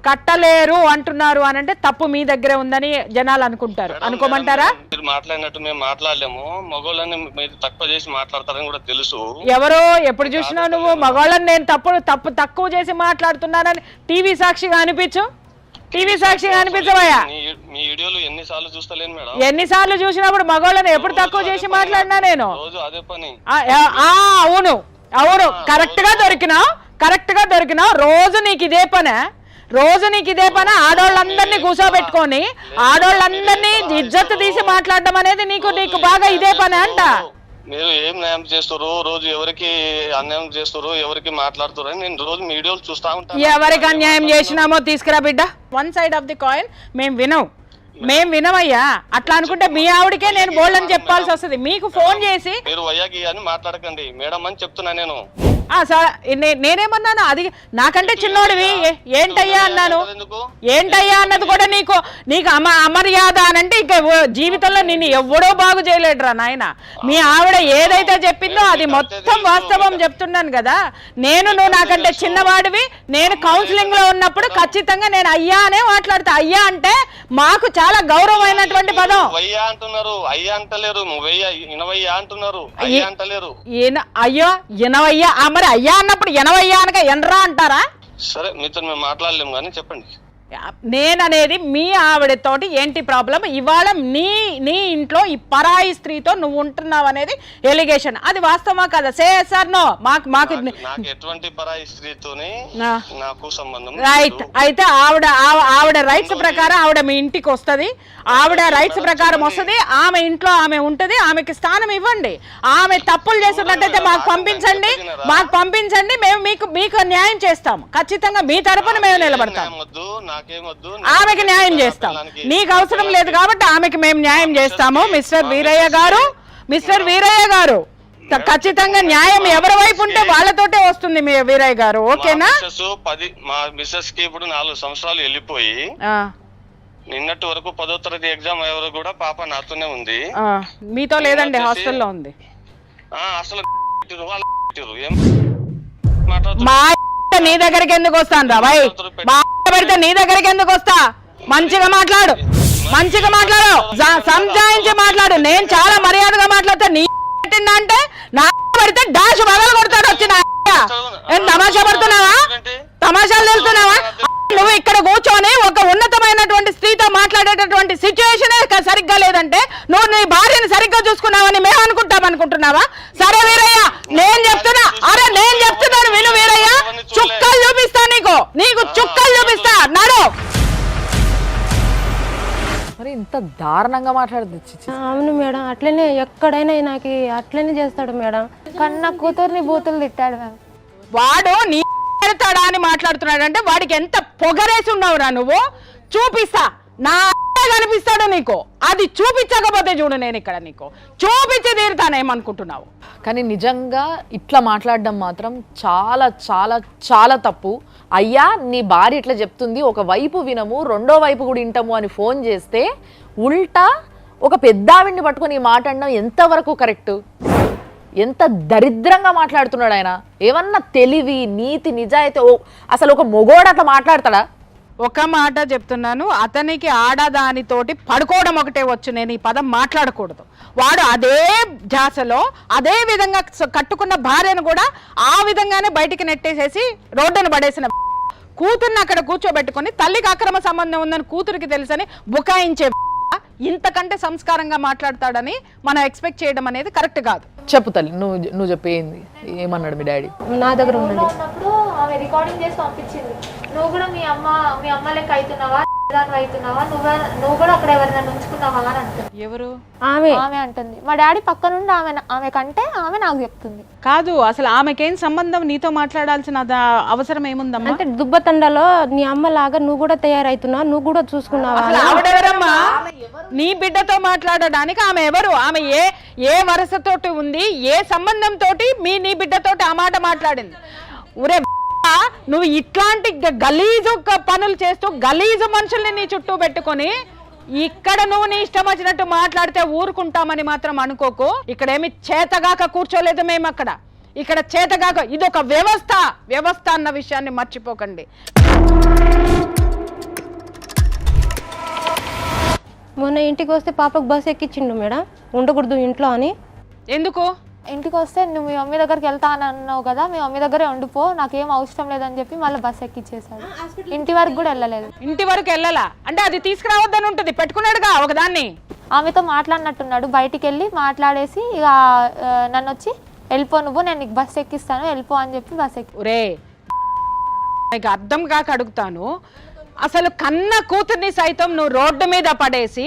S4: కట్టలేరు అంటున్నారు అని అంటే తప్పు మీ దగ్గరే ఉందని జనాలు అనుకుంటారు. అనుకోమంటారా?
S6: మీరు మాట్లాడినట్టు మేము మాట్లాడలేము. మగవాళ్ళని మీరు తక్కువ చేసి మాట్లాడతారని కూడా తెలుసు.
S4: ఎవరో ఎప్పుడు చూసినా నువ్వు మగవాళ్ళని నేను తక్కువ చేసి మాట్లాడుతున్నానని టీవీ సాక్షిగా అనిపించవయ్యా.
S6: మీ వీడియోలు ఎన్నిసార్లు చూస్తలేను మేడం.
S4: ఎన్నిసార్లు చూసినప్పుడు మగవాళ్ళని ఎప్పుడు తక్కువ చేసి మాట్లాడినా నేను?
S6: రోజు అదే పని.
S4: అవును కరెక్ట్ గా దొరికినా రోజు నీకు ఇదే పని. ఆడోళ్ళందరినీ కూర్చోబెట్టుకొని ఆడోళ్ళందరినీ ఇజ్జత్ తీసి మాట్లాడడం అనేది నీకు బాగా ఇదే పని అంట.
S6: మీరు ఏం న్యాయం చేస్తారు? రోజు ఎవరికి అన్యాయం చేస్తారు, ఎవరికి మాట్లాడుతారు అని నేను రోజు వీడియోలు చూస్తా ఉంటాను.
S4: ఎవరికి అన్యాయం చేసినామో తీసుకురా బిడ్డ. One side of the coin మేము వినమయ్యా. అట్లా అనుకుంటే మీ ఆవిడకే నేను బోల్డ్ అని చెప్పాల్సి వస్తుంది. మీకు ఫోన్ చేసి
S6: మీరు వయ్యాకి అని మాట్లాడకండి మేడం అని చెప్తున్నా నేను.
S4: నేనేమన్నాను? అది నాకంటే చిన్నోడివి ఏంటయ్యా అన్నాను.
S6: ఎందుకు
S4: ఏంటయ్యా అన్నది కూడా నీకు అమర్యాద అనంటే ఇక జీవితంలో నిన్ను ఎవడో బాగు చేయలేడురా నాయన. మీ ఆవిడ ఏదైతే చెప్పిందో అది మొత్తం వాస్తవం చెప్తున్నాను కదా. నువ్వు నాకంటే చిన్నవాడివి. నేను కౌన్సిలింగ్ లో ఉన్నప్పుడు ఖచ్చితంగా నేను అయ్యా అనే మాట్లాడతా. అయ్యా అంటే మాకు చాలా గౌరవమైనటువంటి పదం.
S6: వయ్యా అంటున్నారు, అయ్యా అంటలేరు. ఇనవయ్యా అంటున్నారు, అయ్యా అంటలేరు.
S4: అయ్యో ఎనవయ్యా, మరి అయ్యా అన్నప్పుడు ఎనవయ్యా అనగా ఎనరా అంటారా?
S6: సరే మీతో మేము మాట్లాడలేము కానీ చెప్పండి.
S4: నేననేది మీ ఆవిడతోటి ఏంటి ప్రాబ్లం? ఇవాళ నీ ఇంట్లో ఈ పరాయి స్త్రీతో నువ్వు ఉంటున్నావు అనేది ఎలిగేషన్. అది వాస్తవమా కదా? Sir no. మాకు
S6: ఎటువంటి పరాయి స్త్రీతోనే నాకు సంబంధం.
S4: రైట్. అయితే ఆవిడ రైట్స్ ప్రకారం ఆవిడ మీ ఇంటికి వస్తుంది. ఆవిడ రైట్స్ ప్రకారం వస్తుంది. ఆమె ఇంట్లో ఆమె ఉంటుంది. ఆమెకి స్థానం ఇవ్వండి. ఆమె తప్పులు చేస్తున్నట్టయితే మాకు పంపించండి. మేము మీకు న్యాయం చేస్తాము. ఖచ్చితంగా మీ తరపున మేము నిలబడతాం. ఆమెకి న్యాయం చేస్తాం. నీకు అవసరం లేదు కాబట్టి ఆమెకి మేము న్యాయం చేస్తాము. మిస్టర్ వీరయ్య గారు ఖచ్చితంగా న్యాయం ఎవరి వైపు ఉంటే వాళ్ళతోటే వస్తుంది మీ వీరయ్య గారు. ఓకేనా?
S6: మా మిస్సెస్ కి ఇప్పుడు 4 సంవత్సరాలు వెళ్ళిపోయి నిన్నటి వరకు 10వ తరగతి ఎగ్జామ్ ఎవరు కూడా పాప నాతోనే ఉంది.
S4: మీతో లేదండి, హాస్టల్లో ఉంది.
S6: అసలు
S4: మా నీ దగ్గరికి ఎందుకు వస్తాను రా భాయ్? పెడితే నీ దగ్గరికి ఎందుకు వస్తా? మంచిగా మాట్లాడు, సంజాయించి మాట్లాడు. నేను చాలా మర్యాదగా మాట్లాడతా. నీ పెట్టిందంటే నా పడితే డాష్ బదలు కొడతాడు. వచ్చిన తమాషా పడుతున్నావా? తమాషాలు తెలుస్తున్నావా? నువ్వు ఇక్కడ కూర్చొని ఒక ఉన్నతమైనటువంటి స్త్రీతో మాట్లాడేటటువంటి సిచ్యువేషన్ సరిగ్గా లేదంటే నువ్వు నీ భార్యని సరిగ్గా చూసుకున్నావని మేము అనుకుంటున్నావా? సరే వీరయ్య, నేను చెప్తున్నాను విను వీరయ్య. చుక్కలు చూపిస్తా నీకు చుక్కలు చూపిస్తా. నడు.
S2: మరి ఇంత దారుణంగా మాట్లాడుతుంది.
S3: అవును మేడం, అట్లనే ఎక్కడైనా నాకు అట్లనే చేస్తాడు మేడం.
S7: కన్న కూతుర్ని బూతులు తిట్టాడు మ్యామ్.
S4: వాడు నీ పెడతాడా అని మాట్లాడుతున్నాడు అంటే వాడికి ఎంత పొగరేసి ఉన్నావురా నువ్వు. చూపిస్తా, నా కనిపిస్తాడు నీకు. అది చూపించకపోతే చూడు, నేను ఇక్కడ నీకు చూపించి తీరుతానేమనుకుంటున్నావు.
S2: కానీ నిజంగా ఇట్లా మాట్లాడడం మాత్రం చాలా చాలా చాలా తప్పు. అయ్యా నీ భార్య ఇట్లా చెప్తుంది, ఒక వైపు వినము రెండో వైపు కూడా వింటాము అని ఫోన్ చేస్తే ఉల్టా ఒక పెద్దావిడిని పట్టుకొని ఈ మాట అనడం ఎంతవరకు కరెక్ట్? ఎంత దరిద్రంగా మాట్లాడుతున్నాడు ఆయన. ఏమన్నా తెలివి నీతి నిజాయితీ అసలు ఒక మొగోడు అట్లా మాట్లాడతాడా?
S4: ఒక మాట చెప్తున్నాను, అతనికి ఆడదానితోటి పడుకోవడం ఒకటే వచ్చు. నేను ఈ పదం మాట్లాడకూడదు. వాడు అదే ధ్యాసలో అదే విధంగా కట్టుకున్న భార్యను కూడా ఆ విధంగానే బయటికి నెట్టేసేసి రోడ్డును పడేసిన కూతుర్ని అక్కడ కూర్చోబెట్టుకొని తల్లికి అక్రమ సంబంధం ఉందని కూతురికి తెలుసని బుకాయించే ఇంతకంటే సంస్కారంగా మాట్లాడతాడని మనం ఎక్స్పెక్ట్ చేయడం అనేది కరెక్ట్ కాదు.
S2: చెప్పు తల్లి, నువ్వు చెప్పేంది ఏమన్నాడు మీ డాడీ?
S3: నా దగ్గర
S7: ఉన్నప్పుడు ఆమె రికార్డింగ్ చేసి పంపించింది. నువ్వు కూడా మీ అమ్మ లెక్క అవుతున్నావా, నువ్వు కూడా అక్కడ ఎవరైనా ఉంచుకున్నావా అని అంటుంది.
S4: ఎవరు?
S7: ఆమె అంటుంది. మా డాడీ పక్క నుండి ఆమె కంటే ఆమె నాకు చెప్తుంది.
S4: కాదు, అసలు ఆమెకేం సంబంధం? నీతో మాట్లాడాల్సిన అవసరం ఏముందమ్మా?
S3: అంటే దుబ్బతండలో నీ అమ్మలాగా నువ్వు కూడా తయారైతున్నావు, నువ్వు కూడా చూసుకున్నావా?
S4: ఆవిడెవరమ్మా నీ బిడ్డతో మాట్లాడడానికి? ఆమె ఎవరు? ఆమె ఏ వరసతోటి ఉంది, ఏ సంబంధంతో నీ బిడ్డతోటి ఆ మాట మాట్లాడింది? ఒరే నువ్వు ఇట్లాంటి గలీజు పనులు చేస్తూ గలీజు మనుషుల్ని నీ చుట్టూ పెట్టుకొని ఇక్కడ నువ్వు నీ ఇష్టం వచ్చినట్టు మాట్లాడితే ఊరుకుంటామని మాత్రం అనుకోకు. ఇక్కడ ఏమి చేతగాక కూర్చోలేదు మేము. ఇక్కడ చేతగాక ఇది ఒక వ్యవస్థ అన్న విషయాన్ని మర్చిపోకండి.
S3: మొన్న ఇంటికి వస్తే పాపకు బస్ ఎక్కించిండు మేడం, ఉండకూడదు ఇంట్లో అని.
S4: ఎందుకు?
S7: ఇంటికి వస్తే నువ్వు మీ మమ్మీ దగ్గరికి వెళ్తా అని అన్నావు కదా, మీ మమ్మీ దగ్గరే ఉండిపో, నాకేం అవసరం లేదని చెప్పి మళ్ళీ బస్ ఎక్కిచ్చేసాడు. ఇంటి వరకు కూడా వెళ్ళలేదు.
S4: ఇంటి వరకు వెళ్ళాలా అంటే అది తీసుకురావద్దని ఉంటుంది, పెట్టుకున్నాడుగా ఒకదాన్ని.
S7: ఆమెతో మాట్లాడినట్టున్నాడు, బయటికి వెళ్ళి మాట్లాడేసి ఇక నన్ను వచ్చి వెళ్ళిపో నువ్వు, నేను నీకు బస్ ఎక్కిస్తాను వెళ్ళిపో అని చెప్పి బస్ ఎక్కి.
S4: ఒరే నీకు అర్థం కాక అడుగుతాను, అసలు కన్న కూతుర్ని సైతం నువ్వు రోడ్డు మీద పడేసి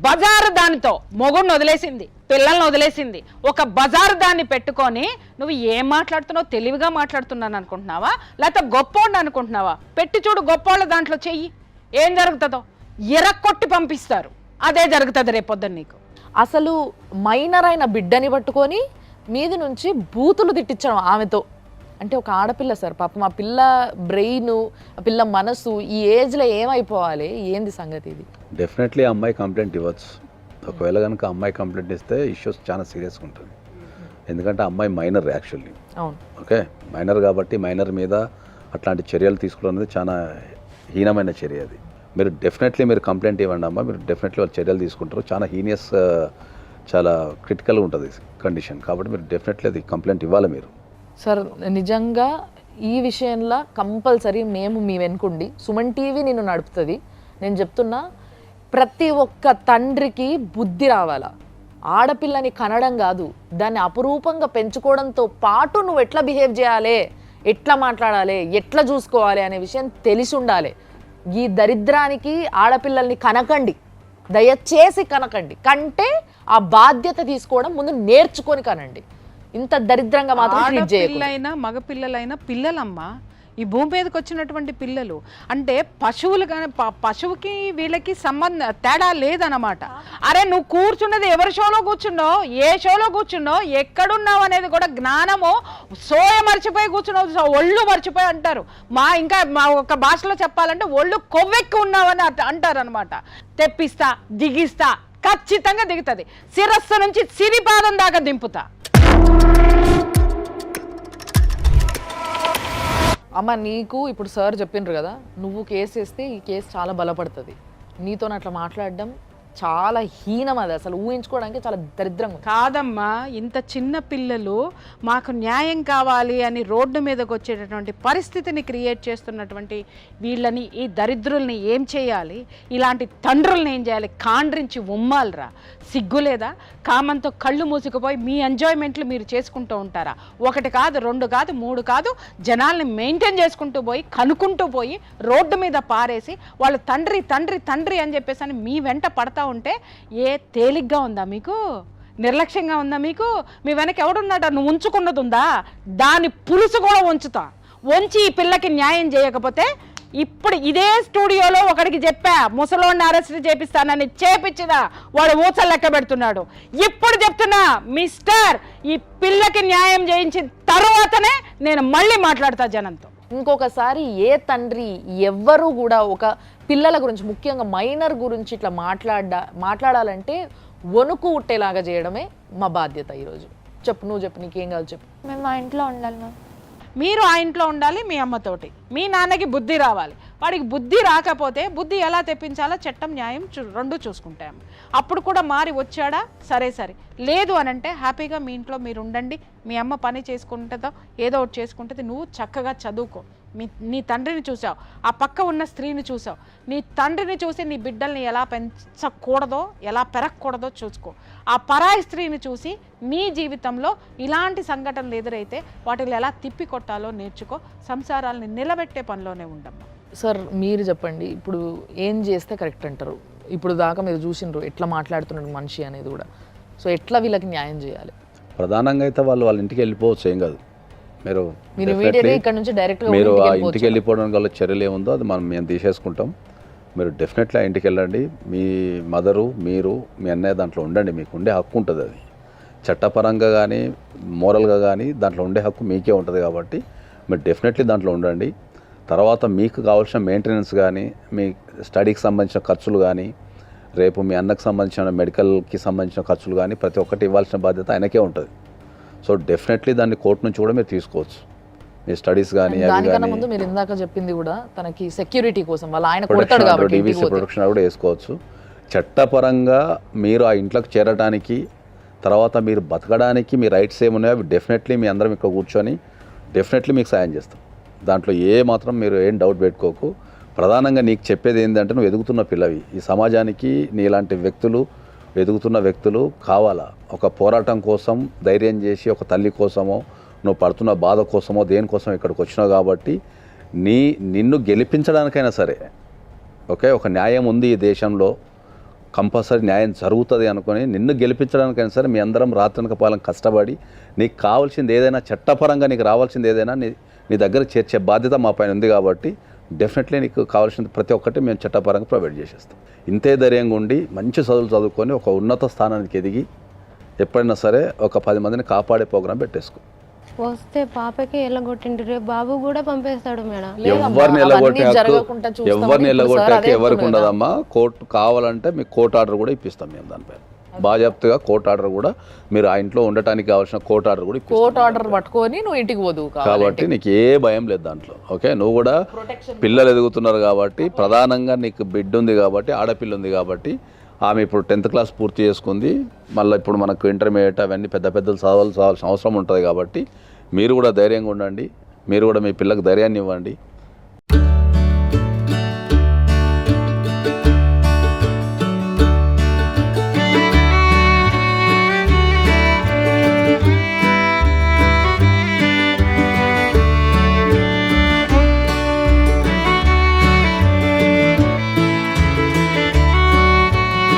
S4: బజారు దానితో మొగుడిని వదిలేసింది, పిల్లల్ని వదిలేసింది, ఒక బజారు దాన్ని పెట్టుకొని నువ్వు ఏం మాట్లాడుతున్నావు? తెలివిగా మాట్లాడుతున్నాను అనుకుంటున్నావా, లేకపోతే గొప్పోండి అనుకుంటున్నావా? పెట్టి చూడు గొప్పోళ్ళ దాంట్లో చెయ్యి, ఏం జరుగుతుందో ఎరక్కొట్టి పంపిస్తారు. అదే జరుగుతుంది రేపొద్దున నీకు.
S2: అసలు మైనర్ అయిన బిడ్డని పట్టుకొని మీది నుంచి బూతులు తిట్టించడం ఆమెతో. అంటే ఒక ఆడపిల్ల సార్ పాపం ఆ పిల్ల బ్రెయిన్, ఆ పిల్ల మనసు ఈ ఏజ్లో ఏమైపోవాలి, ఏంది సంగతి ఇది?
S5: డెఫినెట్లీ అమ్మాయి కంప్లైంట్ ఇవ్వచ్చు. ఒకవేళ కనుక అమ్మాయి కంప్లైంట్ ఇస్తే ఇష్యూస్ చాలా సీరియస్గా ఉంటుంది. ఎందుకంటే అమ్మాయి మైనర్ యాక్చువల్లీ.
S2: అవును.
S5: ఓకే, మైనర్ కాబట్టి మైనర్ మీద అట్లాంటి చర్యలు తీసుకోవడం అనేది చాలా హీనమైన చర్య. అది మీరు డెఫినెట్లీ మీరు కంప్లైంట్ ఇవ్వండి అమ్మా, మీరు డెఫినెట్లీ వాళ్ళు చర్యలు తీసుకుంటారు. చాలా హీనియస్, చాలా క్రిటికల్గా ఉంటుంది కండిషన్. కాబట్టి మీరు డెఫినెట్లీ అది కంప్లైంట్ ఇవ్వాలి మీరు.
S2: సార్ నిజంగా ఈ విషయంలో కంపల్సరీ మేము మీ వెనుకుండి, సుమన్ టీవీ నిన్ను నడుపుతుంది. నేను చెప్తున్నా, ప్రతి ఒక్క తండ్రికి బుద్ధి రావాలా. ఆడపిల్లని కనడం కాదు, దాన్ని అపురూపంగా పెంచుకోవడంతో పాటు నువ్వు ఎట్లా బిహేవ్ చేయాలి, ఎట్లా మాట్లాడాలి, ఎట్లా చూసుకోవాలి అనే విషయం తెలిసి ఉండాలి. ఈ దరిద్రానికి ఆడపిల్లల్ని కనకండి, దయచేసి కనకండి. కంటే ఆ బాధ్యత తీసుకోవడం ముందు నేర్చుకొని కనండి. ఇంత దరిద్రంగా మాత్రం ట్రీట్ చేయకూడదు.
S4: ఆడపిల్లైనా మగపిల్లలైనా పిల్లలమ్మా, ఈ భూమి మీదకి వచ్చినటువంటి పిల్లలు. అంటే పశువులు కానీ పశువుకి వీళ్ళకి తేడా లేదన్నమాట. అరే నువ్వు కూర్చున్నది ఎవరి షోలో కూర్చున్నావు, ఏ షోలో కూర్చున్నావు, ఎక్కడున్నావు అనేది కూడా జ్ఞానము సోయ మర్చిపోయి కూర్చున్నావు, ఒళ్ళు మర్చిపోయి అంటారు. ఇంకా మా ఒక భాషలో చెప్పాలంటే ఒళ్ళు కొవ్వెక్కి ఉన్నావని అంటారు అనమాట. తెప్పిస్తా, దిగిస్తా, ఖచ్చితంగా దిగుతుంది. శిరస్సు నుంచి సిరిపాదం దాకా దింపుతా.
S2: అమ్మ నీకు ఇప్పుడు సార్ చెప్పిండ్రు కదా, నువ్వు కేసు వేస్తే ఈ కేసు చాలా బలపడుతుంది. నీతో అట్లా మాట్లాడడం చాలా హీనం, అది అసలు ఊహించుకోవడానికి చాలా దరిద్రంగా.
S4: కాదమ్మా, ఇంత చిన్న పిల్లలు మాకు న్యాయం కావాలి అని రోడ్డు మీదకి వచ్చేటటువంటి పరిస్థితిని క్రియేట్ చేస్తున్నటువంటి వీళ్ళని, ఈ దరిద్రుల్ని ఏం చేయాలి, ఇలాంటి తండ్రుల్ని ఏం చేయాలి? కాండ్రించి ఉమ్మాలరా, సిగ్గులేదా? కామంతో కళ్ళు మూసుకుపోయి మీ ఎంజాయ్మెంట్లు మీరు చేసుకుంటూ ఉంటారా? ఒకటి కాదు, రెండు కాదు, మూడు కాదు, జనాల్ని మెయింటైన్ చేసుకుంటూ పోయి, కనుక్కుంటూ పోయి రోడ్డు మీద పారేసి వాళ్ళు తండ్రి తండ్రి తండ్రి అని చెప్పేసి అని మీ వెంట పడతా ఉంటే ఏ తేలిగ్గా ఉందా మీకు? నిర్లక్ష్యంగా ఉందా మీకు? మీ వెనక ఎవడున్నాడా? నువ్వు ఉంచుకున్నది ఉందా? దాని పులుసు కూడా వంచి ఈ పిల్లకి న్యాయం చేయకపోతే, ఇప్పుడు ఇదే స్టూడియోలో ఒకడికి చెప్పా ముసలోడిని అరెస్ట్ చేపిస్తానని, చేపించినా వాడు ఊచలు లెక్క పెడుతున్నాడు. ఇప్పుడు చెప్తున్నా మిస్టర్, ఈ పిల్లకి న్యాయం చేయించిన తర్వాతనే నేను మళ్ళీ మాట్లాడతా జనంతో.
S2: ఇంకొకసారి ఏ తండ్రి ఎవ్వరూ కూడా ఒక పిల్లల గురించి, ముఖ్యంగా మైనర్ గురించి ఇట్లా మాట్లాడాలంటే వణుకు ఉట్టేలాగా చేయడమే మా బాధ్యత ఈరోజు. చెప్పు, నువ్వు చెప్పు, నీకేం కావాలి చెప్పు.
S7: మేము మా ఇంట్లో ఉండాలి మ్యామ్.
S4: మీరు ఆ ఇంట్లో ఉండాలి, మీ అమ్మతోటి. మీ నాన్నకి బుద్ధి రావాలి. వాడికి బుద్ధి రాకపోతే బుద్ధి ఎలా తెప్పించాలో చట్టం న్యాయం రెండు చూసుకుంటాము. అప్పుడు కూడా మారి వచ్చాడా సరే, లేదు అని అంటే హ్యాపీగా మీ ఇంట్లో మీరు ఉండండి. మీ అమ్మ పని చేసుకుంటుందో ఏదో ఒకటి చేసుకుంటుంది, నువ్వు చక్కగా చదువుకో. నీ తండ్రిని చూసావు, ఆ పక్క ఉన్న స్త్రీని చూసావు, నీ తండ్రిని చూసి నీ బిడ్డల్ని ఎలా పెంచకూడదో, ఎలా పెరగకూడదో చూసుకో. ఆ పరాయి స్త్రీని చూసి నీ జీవితంలో ఇలాంటి సంఘటనలు ఎదురైతే వాటిని ఎలా తిప్పి కొట్టాలో నేర్చుకో. సంసారాలని నిలబెట్టే పనిలోనే ఉండమ్మా.
S2: సార్ మీరు చెప్పండి, ఇప్పుడు ఏం చేస్తే కరెక్ట్ అంటారు? ఇప్పుడు దాకా మీరు చూసిండ్రు ఎట్లా మాట్లాడుతున్నాడు మనిషి అనేది కూడా. సో ఎట్లా వీళ్ళకి న్యాయం చేయాలి?
S5: ప్రధానంగా అయితే వాళ్ళ ఇంటికి వెళ్ళిపోవచ్చు, ఏం కాదు. మీరు
S2: ఇక్కడ నుంచి డైరెక్ట్గా
S5: మీరు ఆ ఇంటికి వెళ్ళిపోవడానికి వల్ల చర్యలు ఏముందో అది మేము తీసేసుకుంటాం. మీరు డెఫినెట్లీ ఆ ఇంటికి వెళ్ళండి. మీ మదరు, మీరు, మీ అన్నయ్య దాంట్లో ఉండండి. మీకు ఉండే హక్కు ఉంటుంది. అది చట్టపరంగా కానీ మోరల్గా కానీ దాంట్లో ఉండే హక్కు మీకే ఉంటుంది. కాబట్టి మీరు డెఫినెట్లీ దాంట్లో ఉండండి. తర్వాత మీకు కావాల్సిన మెయింటెనెన్స్ కానీ, మీ స్టడీకి సంబంధించిన ఖర్చులు కానీ, రేపు మీ అన్నకు సంబంధించిన మెడికల్కి సంబంధించిన ఖర్చులు కానీ ప్రతి ఒక్కటి ఇవ్వాల్సిన బాధ్యత ఆయనకే ఉంటుంది. సో డెఫినెట్లీ దాన్ని కోర్టు నుంచి కూడా మీరు తీసుకోవచ్చు. మీ స్టడీస్ కానీ
S2: దానికన్నా ముందు మీరు ఇందాక చెప్పింది కూడా తనకి సెక్యూరిటీ కోసం వాళ్ళ ఆయన కొడతాడు కాబట్టి
S5: డీవీసీ ప్రొటెక్షన్ కూడా వేసుకోవచ్చు. చట్టపరంగా మీరు ఆ ఇంట్లోకి చేరడానికి, తర్వాత మీరు బతకడానికి మీ రైట్స్ ఏమున్నాయో అవి డెఫినెట్లీ మీ అందరం ఇక్కడ కూర్చొని డెఫినెట్లీ మీకు సాయం చేస్తాం. దాంట్లో మాత్రం మీరు ఏం డౌట్ పెట్టుకోకు. ప్రధానంగా నీకు చెప్పేది ఏంటంటే, నువ్వు ఎదుగుతున్న పిల్లవి. ఈ సమాజానికి నీలాంటి వ్యక్తులు, ఎదుగుతున్న వ్యక్తులు కావాలా. ఒక పోరాటం కోసం ధైర్యం చేసి, ఒక తల్లి కోసమో, నువ్వు పడుతున్న బాధ కోసమో, దేనికోసం ఇక్కడికి వచ్చినావు. కాబట్టి నిన్ను గెలిపించడానికైనా సరే, ఓకే, ఒక న్యాయం ఉంది ఈ దేశంలో, కంపల్సరీ న్యాయం జరుగుతుంది అనుకొని నిన్ను గెలిపించడానికైనా సరే మీ అందరం రాత్రనక పాలన కష్టపడి నీకు కావాల్సింది ఏదైనా, చట్టపరంగా నీకు రావాల్సింది ఏదైనా నీ దగ్గర చేర్చే బాధ్యత మా పైన ఉంది. కాబట్టి డెఫినెట్లీ నీకు కావాల్సింది ప్రతి ఒక్కటి మేము చట్టపరంగా ప్రొవైడ్ చేసేస్తాం. ఇంతే ధైర్యంగా ఉండి మంచి చదువులు చదువుకొని ఒక ఉన్నత స్థానానికి ఎదిగి ఎప్పుడైనా సరే ఒక 10 మందిని కాపాడే ప్రోగ్రాం పెట్టేసుకో.
S3: వస్తే పాపకి ఎల్లగొట్టిండు, రేపు బాబు కూడా పంపేస్తాడు మేడం.
S5: ఎవరిని ఎల్లగొట్టే హక్కు
S2: జరగకుండా చూస్తామని
S5: ఎవరిని
S2: ఇప్పుడు
S5: ఎల్లగొట్టే
S2: సార్
S5: హక్కు
S2: అదే
S5: ఎవరికి
S2: అంటున్నారు కదా.
S5: ఉండదమ్మా. కోర్టు కావాలంటే మీకు కోర్టు ఆర్డర్ కూడా ఇప్పిస్తాం మేము దానిపైన. బాజాప్తుగా కోర్టు ఆర్డర్ కూడా మీరు ఆ ఇంట్లో ఉండటానికి కావాల్సిన కోర్టు ఆర్డర్ కూడా ఇప్పిస్తాం.
S2: కోర్టు ఆర్డర్ పట్టుకొని నువ్వు ఇంటికి పోదు
S5: కాబట్టి నీకు ఏ భయం లేదు దాంట్లో. ఓకే, నువ్వు కూడా పిల్లలు ఎదుగుతున్నారు కాబట్టి, ప్రధానంగా నీకు బిడ్డ ఉంది కాబట్టి, ఆడపిల్ల ఉంది కాబట్టి, ఆమె ఇప్పుడు 10th క్లాస్ పూర్తి చేసుకుంది. మళ్ళీ ఇప్పుడు మనకు ఇంటర్మీడియట్ అవన్నీ పెద్ద పెద్దలు చదవాల్సిన అవసరం ఉంటుంది కాబట్టి మీరు కూడా ధైర్యంగా ఉండండి. మీరు కూడా మీ పిల్లలకు ధైర్యాన్ని ఇవ్వండి.